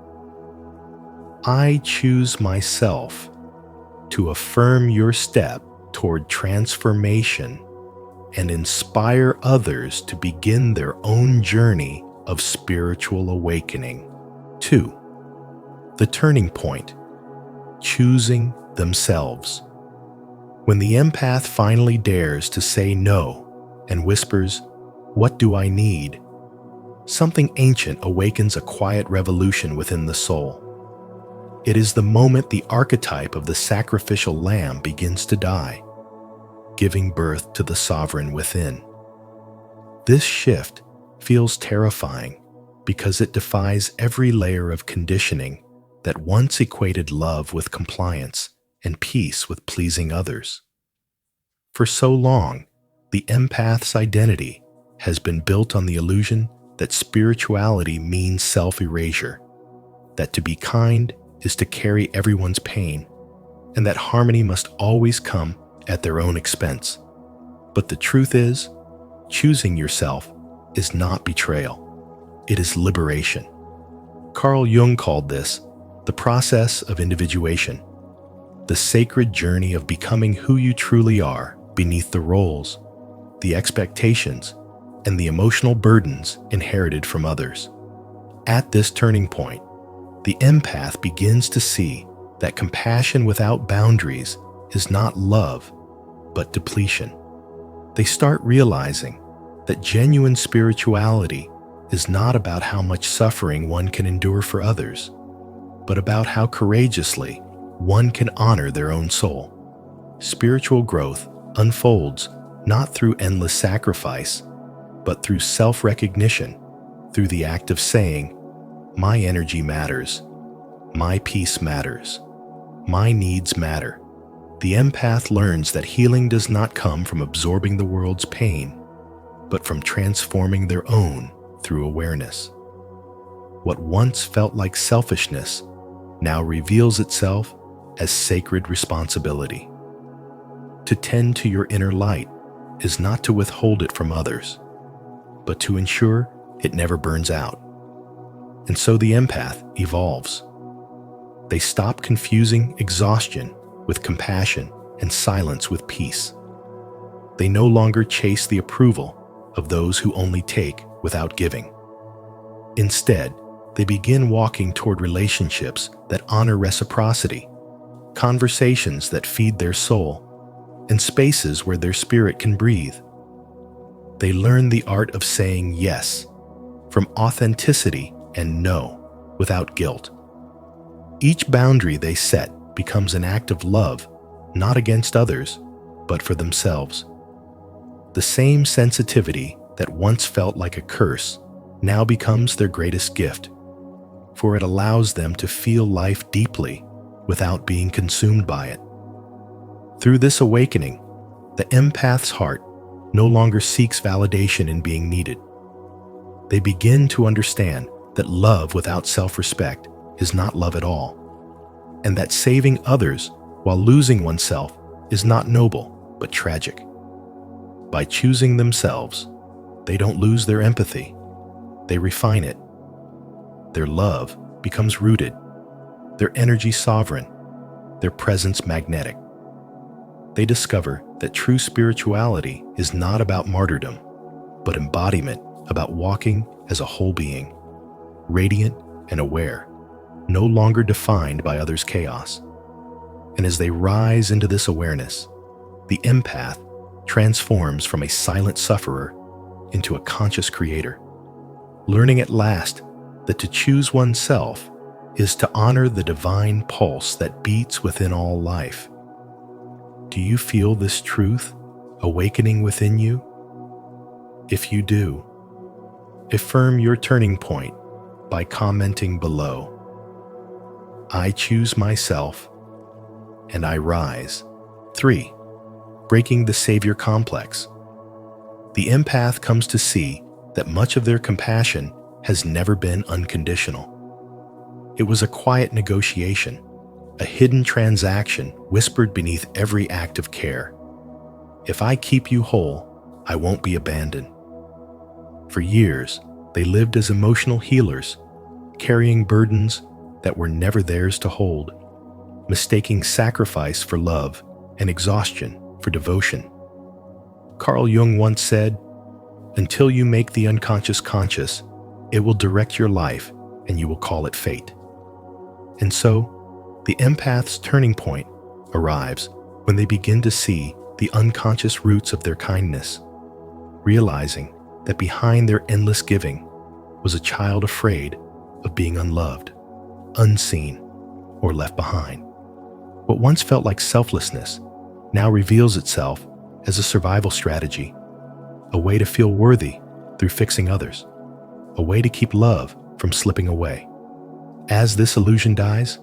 "I choose myself," to affirm your step toward transformation and inspire others to begin their own journey of spiritual awakening. 2. The turning point: choosing themselves. When the empath finally dares to say no and whispers, "What do I need?" something ancient awakens a quiet revolution within the soul. It is the moment the archetype of the sacrificial lamb begins to die, giving birth to the sovereign within. This shift feels terrifying because it defies every layer of conditioning that once equated love with compliance and peace with pleasing others. For so long, the empath's identity has been built on the illusion that spirituality means self-erasure, that to be kind is to carry everyone's pain, and that harmony must always come at their own expense. But the truth is, choosing yourself is not betrayal. It is liberation. Carl Jung called this the process of individuation, the sacred journey of becoming who you truly are beneath the roles, the expectations, and the emotional burdens inherited from others. At this turning point, the empath begins to see that compassion without boundaries is not love, but depletion. They start realizing that genuine spirituality is not about how much suffering one can endure for others, but about how courageously one can honor their own soul. Spiritual growth unfolds not through endless sacrifice, but through self-recognition, through the act of saying, "My energy matters, my peace matters, my needs matter." The empath learns that healing does not come from absorbing the world's pain, but from transforming their own through awareness. What once felt like selfishness now reveals itself as sacred responsibility. To tend to your inner light is not to withhold it from others, but to ensure it never burns out. And so the empath evolves. They stop confusing exhaustion with compassion and silence with peace. They no longer chase the approval of those who only take without giving. Instead, they begin walking toward relationships that honor reciprocity, conversations that feed their soul, and spaces where their spirit can breathe. They learn the art of saying yes, from authenticity, and no, without guilt. Each boundary they set becomes an act of love, not against others, but for themselves. The same sensitivity that once felt like a curse now becomes their greatest gift, for it allows them to feel life deeply without being consumed by it. Through this awakening, the empath's heart no longer seeks validation in being needed. They begin to understand that love without self-respect is not love at all, and that saving others while losing oneself is not noble, but tragic. By choosing themselves, they don't lose their empathy, they refine it. Their love becomes rooted, their energy sovereign, their presence magnetic. They discover that true spirituality is not about martyrdom, but embodiment, about walking as a whole being, radiant and aware, no longer defined by others' chaos. And as they rise into this awareness, the empath transforms from a silent sufferer into a conscious creator, learning at last that to choose oneself is to honor the divine pulse that beats within all life. Do you feel this truth awakening within you? If you do, affirm your turning point by commenting below. I choose myself, and I rise. 3. Breaking the savior complex. The empath comes to see that much of their compassion has never been unconditional. It was a quiet negotiation, a hidden transaction whispered beneath every act of care. If I keep you whole, I won't be abandoned. For years, they lived as emotional healers, carrying burdens that were never theirs to hold, mistaking sacrifice for love and exhaustion for devotion. Carl Jung once said, "Until you make the unconscious conscious, it will direct your life and you will call it fate." And so, the empath's turning point arrives when they begin to see the unconscious roots of their kindness, realizing that behind their endless giving was a child afraid of being unloved, unseen, or left behind. What once felt like selflessness now reveals itself as a survival strategy, a way to feel worthy through fixing others, a way to keep love from slipping away. As this illusion dies,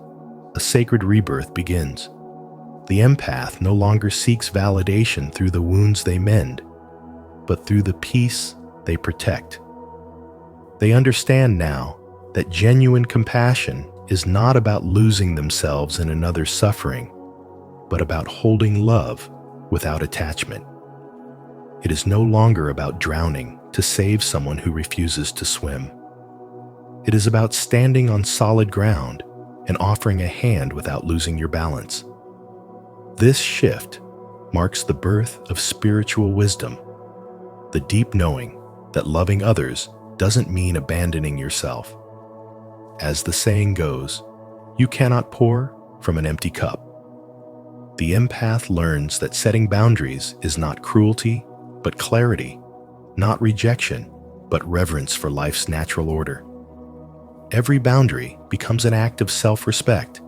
a sacred rebirth begins. The empath no longer seeks validation through the wounds they mend, but through the peace they protect. They understand now that genuine compassion is not about losing themselves in another's suffering, but about holding love without attachment. It is no longer about drowning to save someone who refuses to swim. It is about standing on solid ground and offering a hand without losing your balance. This shift marks the birth of spiritual wisdom, the deep knowing that loving others doesn't mean abandoning yourself. As the saying goes, you cannot pour from an empty cup. The empath learns that setting boundaries is not cruelty, but clarity, not rejection, but reverence for life's natural order. Every boundary becomes an act of self-respect,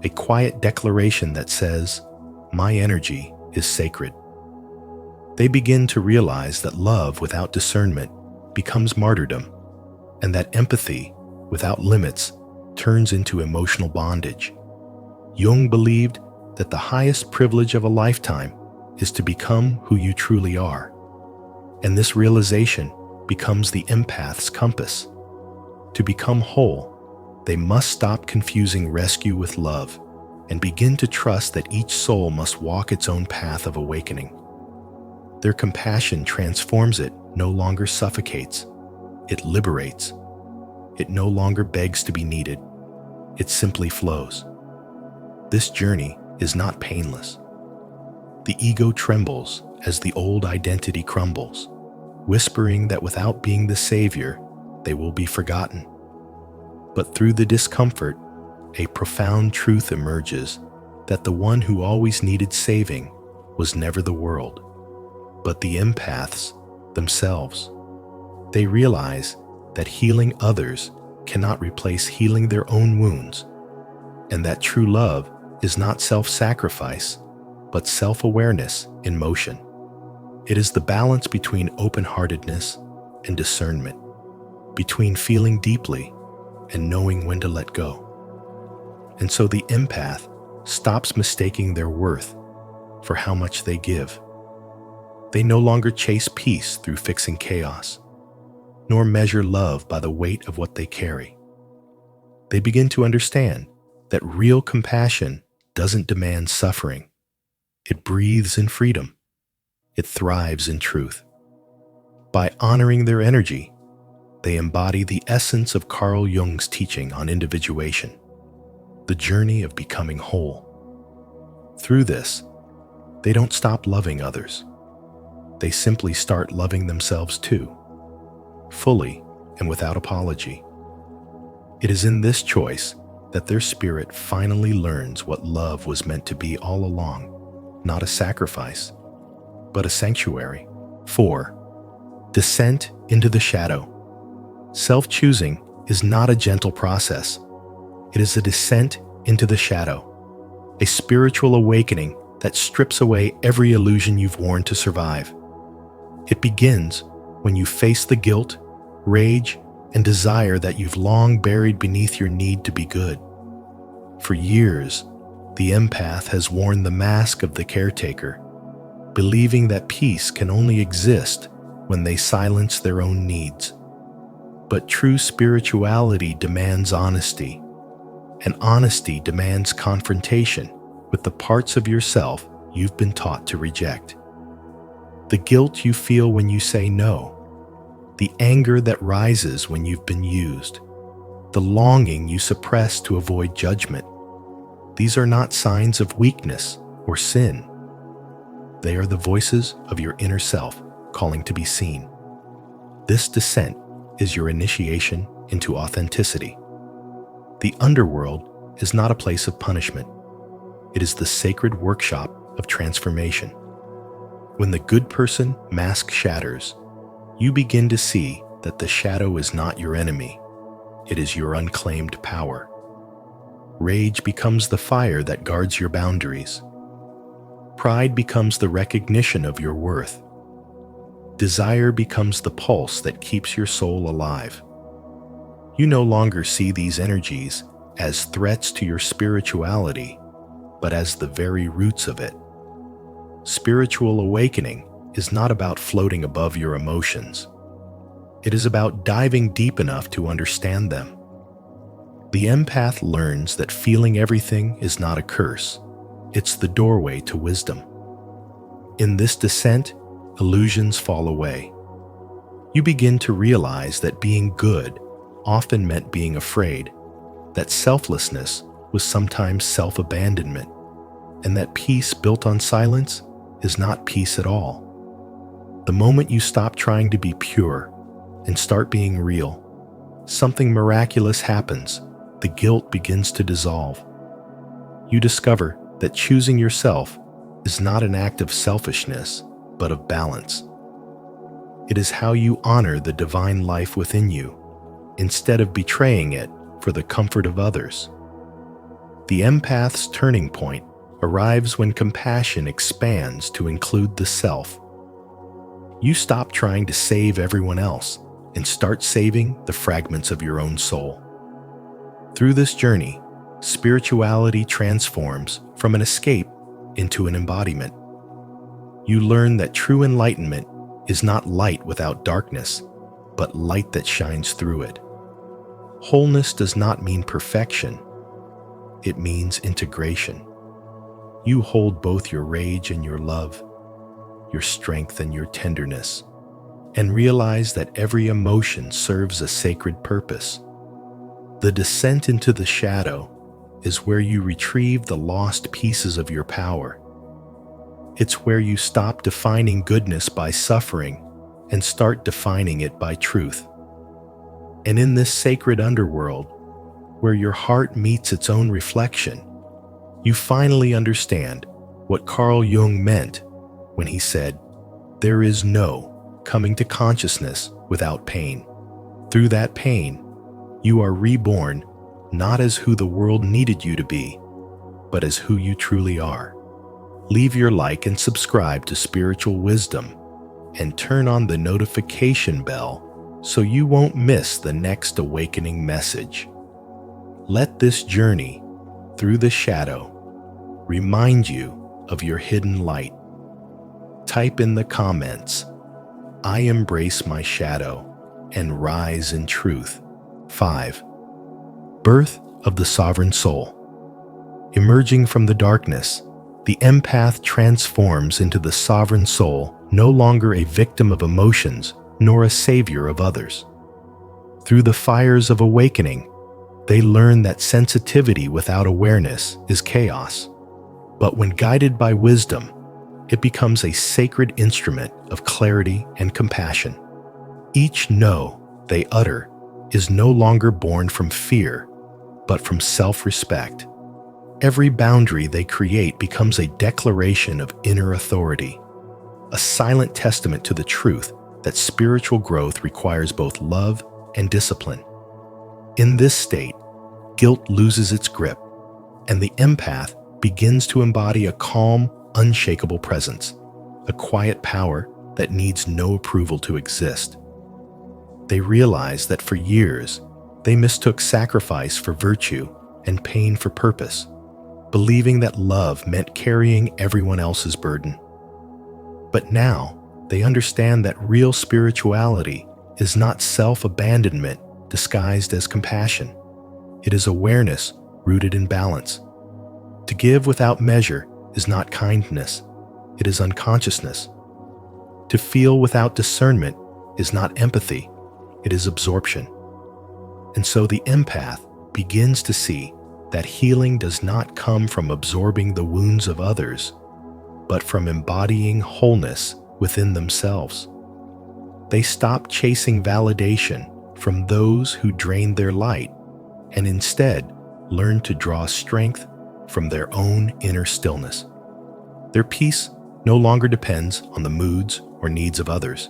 a quiet declaration that says, "My energy is sacred." They begin to realize that love without discernment becomes martyrdom, and that empathy without limits turns into emotional bondage. Jung believed that the highest privilege of a lifetime is to become who you truly are, and this realization becomes the empath's compass. To become whole, they must stop confusing rescue with love and begin to trust that each soul must walk its own path of awakening. Their compassion transforms it, no longer suffocates. It liberates. It no longer begs to be needed. It simply flows. This journey is not painless. The ego trembles as the old identity crumbles, whispering that without being the savior, they will be forgotten. But through the discomfort, a profound truth emerges that the one who always needed saving was never the world, but the empaths themselves. They realize that healing others cannot replace healing their own wounds, and that true love is not self-sacrifice, but self-awareness in motion. It is the balance between open-heartedness and discernment, between feeling deeply and knowing when to let go. And so the empath stops mistaking their worth for how much they give. They no longer chase peace through fixing chaos, nor measure love by the weight of what they carry. They begin to understand that real compassion doesn't demand suffering. It breathes in freedom. It thrives in truth. By honoring their energy, they embody the essence of Carl Jung's teaching on individuation, the journey of becoming whole. Through this, they don't stop loving others. They simply start loving themselves too, fully and without apology. It is in this choice that their spirit finally learns what love was meant to be all along, not a sacrifice, but a sanctuary. 4. Descent into the shadow. Self-choosing is not a gentle process. It is a descent into the shadow, a spiritual awakening that strips away every illusion you've worn to survive. It begins when you face the guilt, rage, and desire that you've long buried beneath your need to be good. For years, the empath has worn the mask of the caretaker, believing that peace can only exist when they silence their own needs. But true spirituality demands honesty, and honesty demands confrontation with the parts of yourself you've been taught to reject. The guilt you feel when you say no, the anger that rises when you've been used, the longing you suppress to avoid judgment. These are not signs of weakness or sin. They are the voices of your inner self calling to be seen. This descent is your initiation into authenticity. The underworld is not a place of punishment. It is the sacred workshop of transformation. When the good person mask shatters, you begin to see that the shadow is not your enemy. It is your unclaimed power. Rage becomes the fire that guards your boundaries. Pride becomes the recognition of your worth. Desire becomes the pulse that keeps your soul alive. You no longer see these energies as threats to your spirituality, but as the very roots of it. Spiritual awakening is not about floating above your emotions. It is about diving deep enough to understand them. The empath learns that feeling everything is not a curse. It's the doorway to wisdom. In this descent, illusions fall away. You begin to realize that being good often meant being afraid, that selflessness was sometimes self-abandonment, and that peace built on silence is not peace at all. The moment you stop trying to be pure and start being real, something miraculous happens. The guilt begins to dissolve. You discover that choosing yourself is not an act of selfishness, but of balance. It is how you honor the divine life within you, instead of betraying it for the comfort of others. The empath's turning point arrives when compassion expands to include the self. You stop trying to save everyone else and start saving the fragments of your own soul. Through this journey, spirituality transforms from an escape into an embodiment. You learn that true enlightenment is not light without darkness, but light that shines through it. Wholeness does not mean perfection. It means integration. You hold both your rage and your love, your strength and your tenderness, and realize that every emotion serves a sacred purpose. The descent into the shadow is where you retrieve the lost pieces of your power. It's where you stop defining goodness by suffering and start defining it by truth. And in this sacred underworld, where your heart meets its own reflection, you finally understand what Carl Jung meant when he said, "There is no coming to consciousness without pain. Through that pain, you are reborn not as who the world needed you to be, but as who you truly are." Leave your like and subscribe to Spiritual Wisdom and turn on the notification bell so you won't miss the next awakening message. Let this journey through the shadow remind you of your hidden light. Type in the comments, "I embrace my shadow and rise in truth." 5. Birth of the Sovereign Soul. Emerging from the darkness, the empath transforms into the sovereign soul, no longer a victim of emotions, nor a savior of others. Through the fires of awakening, they learn that sensitivity without awareness is chaos. But when guided by wisdom, it becomes a sacred instrument of clarity and compassion. Each no they utter is no longer born from fear, but from self-respect. Every boundary they create becomes a declaration of inner authority, a silent testament to the truth that spiritual growth requires both love and discipline. In this state, guilt loses its grip, and the empath begins to embody a calm, unshakable presence, a quiet power that needs no approval to exist. They realize that for years, they mistook sacrifice for virtue and pain for purpose, believing that love meant carrying everyone else's burden. But now, they understand that real spirituality is not self-abandonment disguised as compassion. It is awareness rooted in balance. To give without measure is not kindness, it is unconsciousness. To feel without discernment is not empathy, it is absorption. And so the empath begins to see that healing does not come from absorbing the wounds of others, but from embodying wholeness within themselves. They stop chasing validation from those who drain their light and instead learn to draw strength from their own inner stillness. Their peace no longer depends on the moods or needs of others.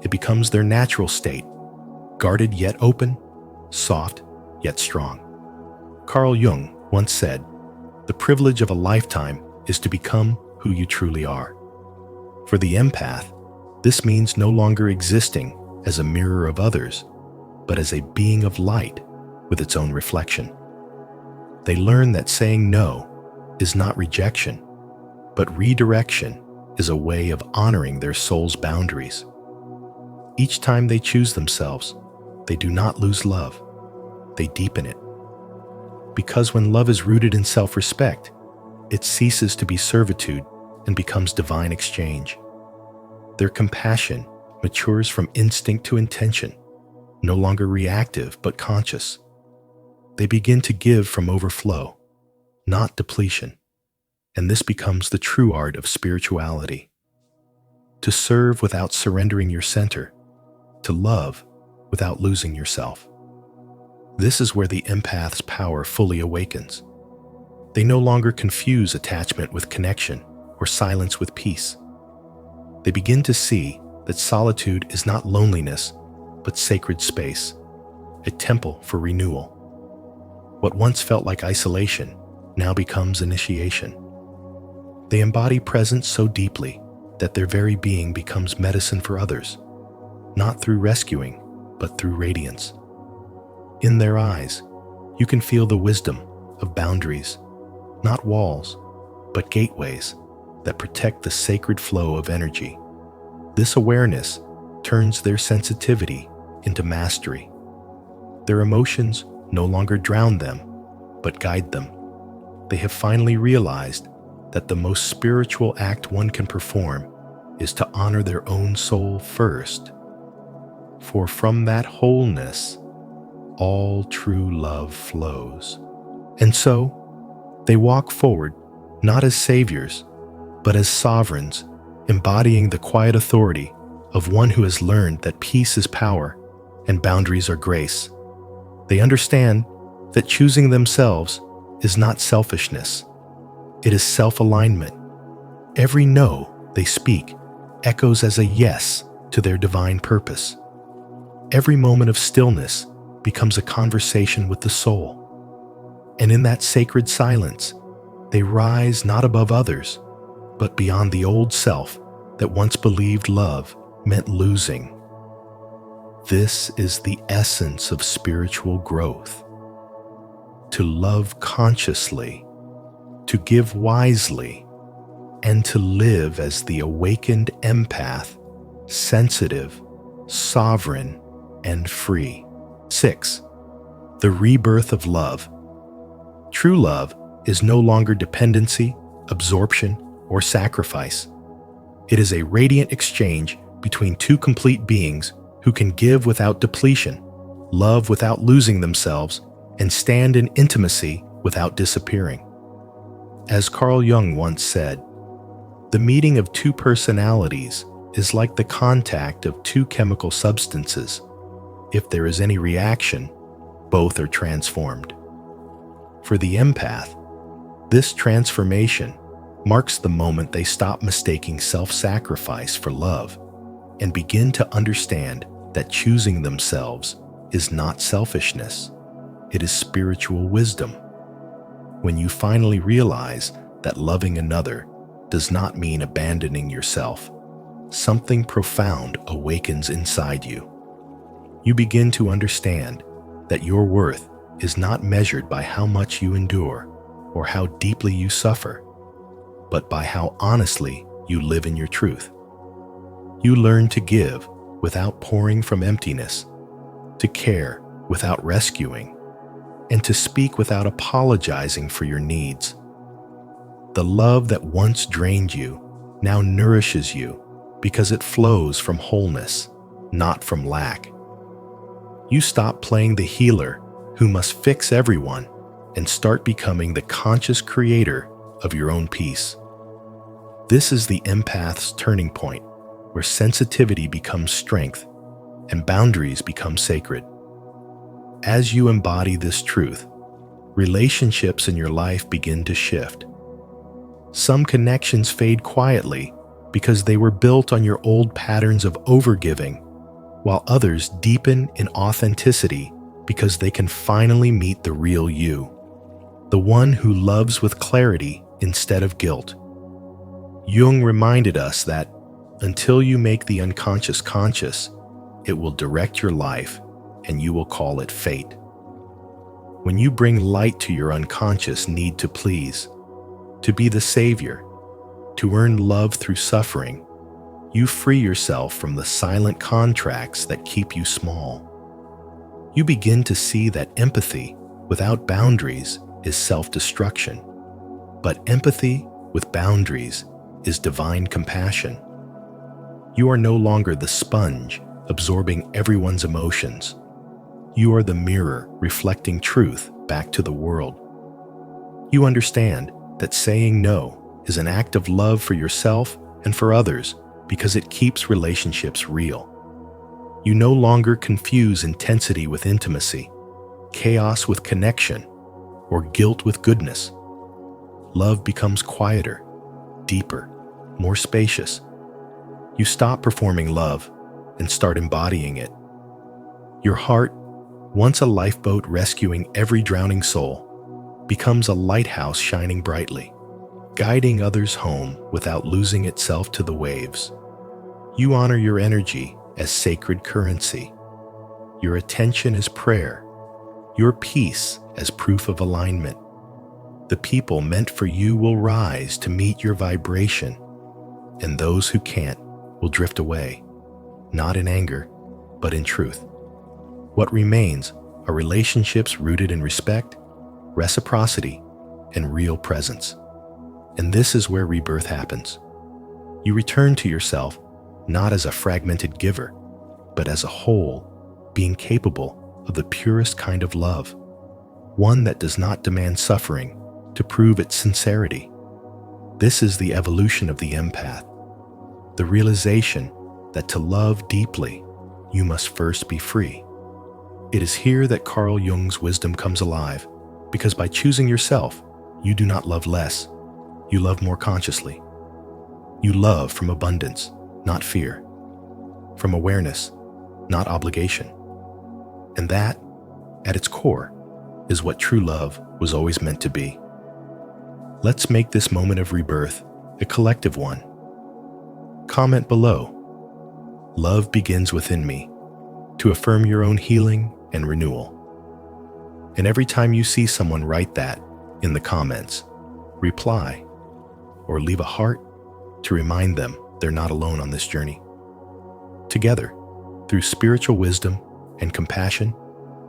It becomes their natural state, guarded yet open, soft yet strong. Carl Jung once said, "The privilege of a lifetime is to become who you truly are." For the empath, this means no longer existing as a mirror of others, but as a being of light with its own reflection. They learn that saying no is not rejection, but redirection is a way of honoring their soul's boundaries. Each time they choose themselves, they do not lose love, they deepen it. Because when love is rooted in self-respect, it ceases to be servitude and becomes divine exchange. Their compassion matures from instinct to intention, no longer reactive but conscious. They begin to give from overflow, not depletion, and this becomes the true art of spirituality. To serve without surrendering your center, to love without losing yourself. This is where the empath's power fully awakens. They no longer confuse attachment with connection or silence with peace. They begin to see that solitude is not loneliness, but sacred space, a temple for renewal. What once felt like isolation now becomes initiation. They embody presence so deeply that their very being becomes medicine for others, not through rescuing, but through radiance. In their eyes, you can feel the wisdom of boundaries, not walls, but gateways that protect the sacred flow of energy. This awareness turns their sensitivity into mastery. Their emotions no longer drown them, but guide them. They have finally realized that the most spiritual act one can perform is to honor their own soul first. For from that wholeness, all true love flows. And so, they walk forward not as saviors, but as sovereigns, embodying the quiet authority of one who has learned that peace is power and boundaries are grace. They understand that choosing themselves is not selfishness. It is self-alignment. Every no they speak echoes as a yes to their divine purpose. Every moment of stillness becomes a conversation with the soul. And in that sacred silence, they rise not above others, but beyond the old self that once believed love meant losing. This is the essence of spiritual growth. To love consciously, to give wisely, and to live as the awakened empath, sensitive, sovereign, and free. 6. The rebirth of love. True love is no longer dependency, absorption, or sacrifice. It is a radiant exchange between two complete beings who can give without depletion, love without losing themselves, and stand in intimacy without disappearing. As Carl Jung once said, the meeting of two personalities is like the contact of two chemical substances. If there is any reaction, both are transformed. For the empath, this transformation marks the moment they stop mistaking self-sacrifice for love and begin to understand that choosing themselves is not selfishness, it is spiritual wisdom. When you finally realize that loving another does not mean abandoning yourself, something profound awakens inside you. You begin to understand that your worth is not measured by how much you endure or how deeply you suffer, but by how honestly you live in your truth. You learn to give without pouring from emptiness, to care without rescuing, and to speak without apologizing for your needs. The love that once drained you now nourishes you because it flows from wholeness, not from lack. You stop playing the healer who must fix everyone and start becoming the conscious creator of your own peace. This is the empath's turning point, where sensitivity becomes strength and boundaries become sacred. As you embody this truth, relationships in your life begin to shift. Some connections fade quietly because they were built on your old patterns of overgiving, while others deepen in authenticity because they can finally meet the real you, the one who loves with clarity instead of guilt. Jung reminded us that until you make the unconscious conscious, it will direct your life and you will call it fate. When you bring light to your unconscious need to please, to be the savior, to earn love through suffering, you free yourself from the silent contracts that keep you small. You begin to see that empathy without boundaries is self-destruction, but empathy with boundaries is divine compassion. You are no longer the sponge absorbing everyone's emotions. You are the mirror reflecting truth back to the world. You understand that saying no is an act of love for yourself and for others because it keeps relationships real. You no longer confuse intensity with intimacy, chaos with connection, or guilt with goodness. Love becomes quieter, deeper, more spacious. You stop performing love and start embodying it. Your heart, once a lifeboat rescuing every drowning soul, becomes a lighthouse shining brightly, guiding others home without losing itself to the waves. You honor your energy as sacred currency, your attention as prayer, your peace as proof of alignment. The people meant for you will rise to meet your vibration, and those who can't will drift away, not in anger, but in truth. What remains are relationships rooted in respect, reciprocity, and real presence. And this is where rebirth happens. You return to yourself not as a fragmented giver, but as a whole, being capable of the purest kind of love, one that does not demand suffering to prove its sincerity. This is the evolution of the empath, the realization that to love deeply, you must first be free. It is here that Carl Jung's wisdom comes alive, because by choosing yourself, you do not love less, you love more consciously. You love from abundance, not fear, from awareness, not obligation. And that, at its core, is what true love was always meant to be. Let's make this moment of rebirth a collective one. Comment below. Love begins within me, to affirm your own healing and renewal. And every time you see someone write that in the comments, reply or leave a heart to remind them they're not alone on this journey. Together, through spiritual wisdom and compassion,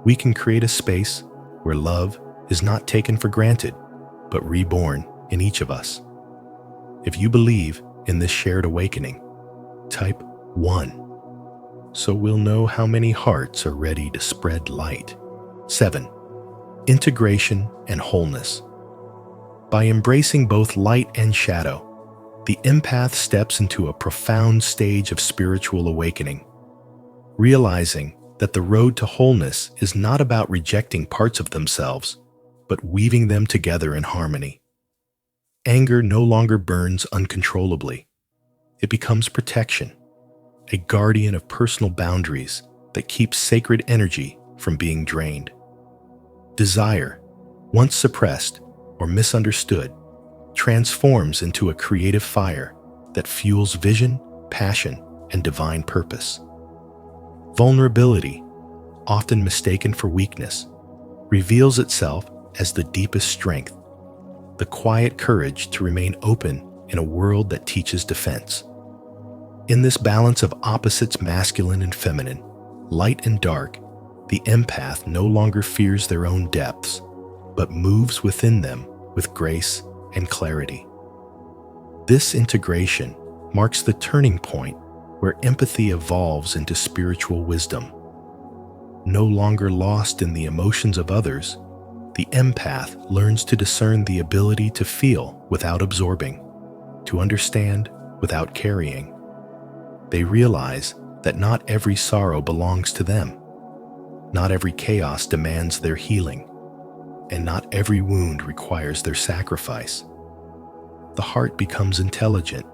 we can create a space where love is not taken for granted, but reborn in each of us. If you believe in this shared awakening, type 1, so we'll know how many hearts are ready to spread light. 7. Integration and wholeness. By embracing both light and shadow, the empath steps into a profound stage of spiritual awakening, realizing that the road to wholeness is not about rejecting parts of themselves, but weaving them together in harmony. Anger no longer burns uncontrollably. It becomes protection, a guardian of personal boundaries that keeps sacred energy from being drained. Desire, once suppressed or misunderstood, transforms into a creative fire that fuels vision, passion, and divine purpose. Vulnerability, often mistaken for weakness, reveals itself as the deepest strength, the quiet courage to remain open in a world that teaches defense. In this balance of opposites, masculine and feminine, light and dark, the empath no longer fears their own depths, but moves within them with grace and clarity. This integration marks the turning point where empathy evolves into spiritual wisdom. No longer lost in the emotions of others, the empath learns to discern the ability to feel without absorbing, to understand without carrying. They realize that not every sorrow belongs to them, not every chaos demands their healing, and not every wound requires their sacrifice. The heart becomes intelligent,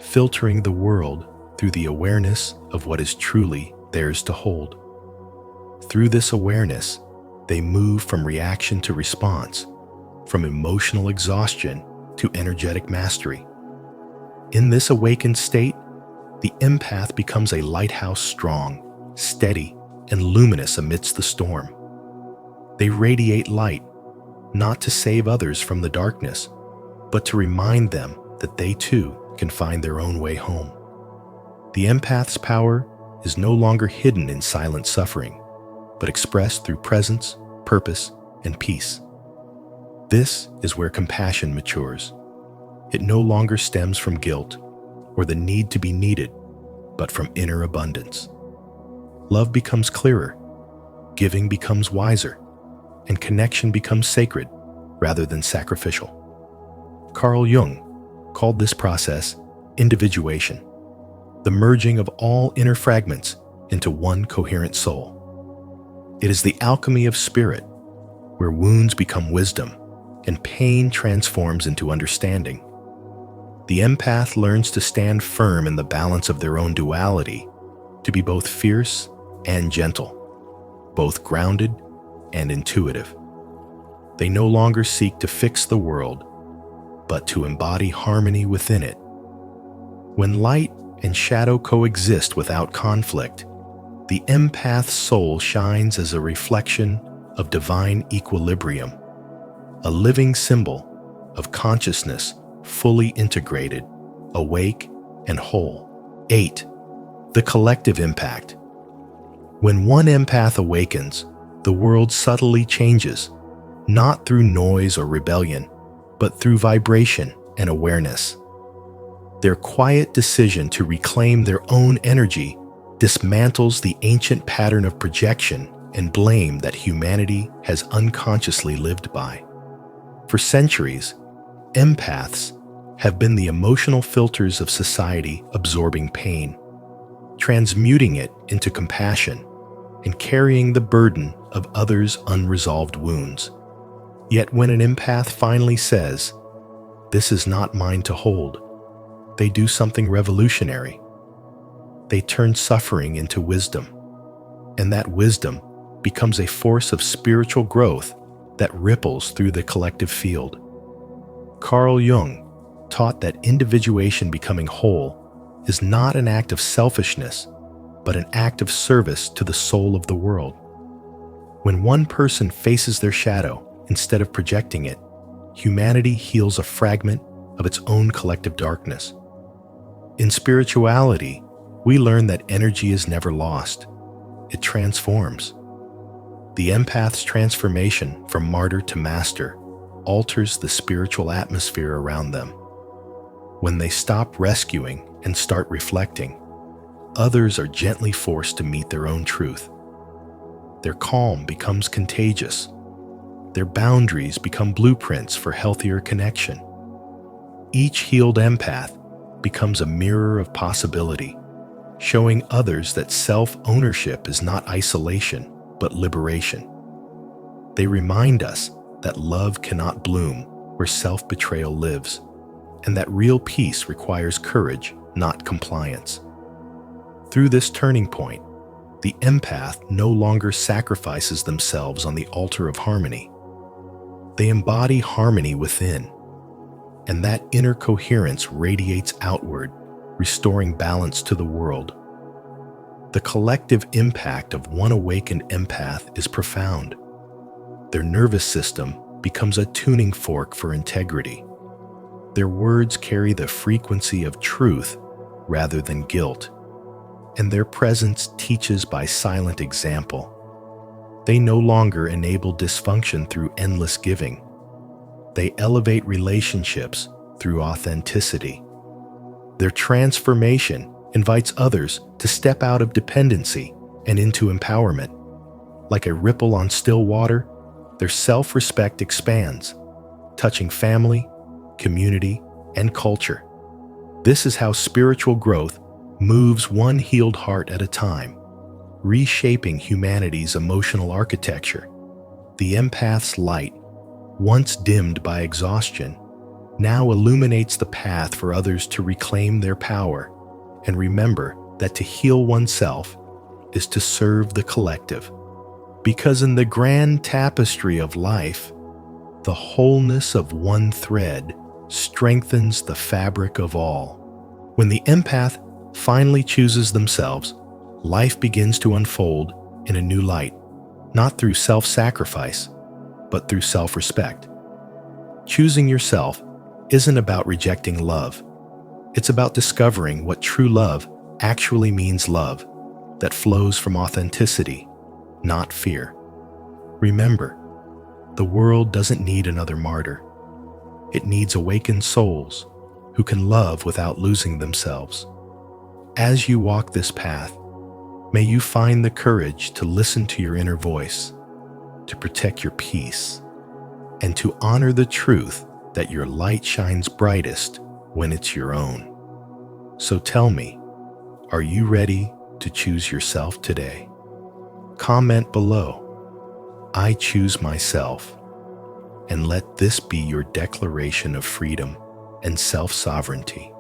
filtering the world through the awareness of what is truly theirs to hold. Through this awareness, they move from reaction to response, from emotional exhaustion to energetic mastery. In this awakened state, the empath becomes a lighthouse, strong, steady, and luminous amidst the storm. They radiate light, not to save others from the darkness, but to remind them that they too can find their own way home. The empath's power is no longer hidden in silent suffering, but expressed through presence, purpose, and peace. This is where compassion matures. It no longer stems from guilt or the need to be needed, but from inner abundance. Love becomes clearer, giving becomes wiser, and connection becomes sacred rather than sacrificial. Carl Jung called this process individuation, the merging of all inner fragments into one coherent soul. It is the alchemy of spirit, where wounds become wisdom and pain transforms into understanding. The empath learns to stand firm in the balance of their own duality, to be both fierce and gentle, both grounded and intuitive. They no longer seek to fix the world, but to embody harmony within it. When light and shadow coexist without conflict, the empath's soul shines as a reflection of divine equilibrium, a living symbol of consciousness fully integrated, awake, and whole. 8. The collective impact. When one empath awakens, the world subtly changes, not through noise or rebellion, but through vibration and awareness. Their quiet decision to reclaim their own energy dismantles the ancient pattern of projection and blame that humanity has unconsciously lived by. For centuries, empaths have been the emotional filters of society, absorbing pain, transmuting it into compassion, and carrying the burden of others' unresolved wounds. Yet when an empath finally says, "This is not mine to hold," they do something revolutionary. They turn suffering into wisdom, and that wisdom becomes a force of spiritual growth that ripples through the collective field. Carl Jung taught that individuation, becoming whole, is not an act of selfishness, but an act of service to the soul of the world. When one person faces their shadow instead of projecting it, humanity heals a fragment of its own collective darkness. In spirituality, we learn that energy is never lost. It transforms. The empath's transformation from martyr to master alters the spiritual atmosphere around them. When they stop rescuing and start reflecting, others are gently forced to meet their own truth. Their calm becomes contagious. Their boundaries become blueprints for healthier connection. Each healed empath becomes a mirror of possibility, showing others that self-ownership is not isolation, but liberation. They remind us that love cannot bloom where self-betrayal lives, and that real peace requires courage, not compliance. Through this turning point, the empath no longer sacrifices themselves on the altar of harmony. They embody harmony within, and that inner coherence radiates outward, restoring balance to the world. The collective impact of one awakened empath is profound. Their nervous system becomes a tuning fork for integrity. Their words carry the frequency of truth rather than guilt, and their presence teaches by silent example. They no longer enable dysfunction through endless giving. They elevate relationships through authenticity. Their transformation invites others to step out of dependency and into empowerment. Like a ripple on still water, their self-respect expands, touching family, community, and culture. This is how spiritual growth moves one healed heart at a time, reshaping humanity's emotional architecture. The empath's light, once dimmed by exhaustion, now illuminates the path for others to reclaim their power and remember that to heal oneself is to serve the collective. Because in the grand tapestry of life, the wholeness of one thread strengthens the fabric of all. When the empath finally chooses themselves, life begins to unfold in a new light, not through self-sacrifice, but through self-respect. Choosing yourself isn't about rejecting love. It's about discovering what true love actually means: love that flows from authenticity, not fear. Remember, the world doesn't need another martyr. It needs awakened souls who can love without losing themselves. As you walk this path, may you find the courage to listen to your inner voice, to protect your peace, and to honor the truth that your light shines brightest when it's your own. So tell me, are you ready to choose yourself today? Comment below, "I choose myself," and let this be your declaration of freedom and self-sovereignty.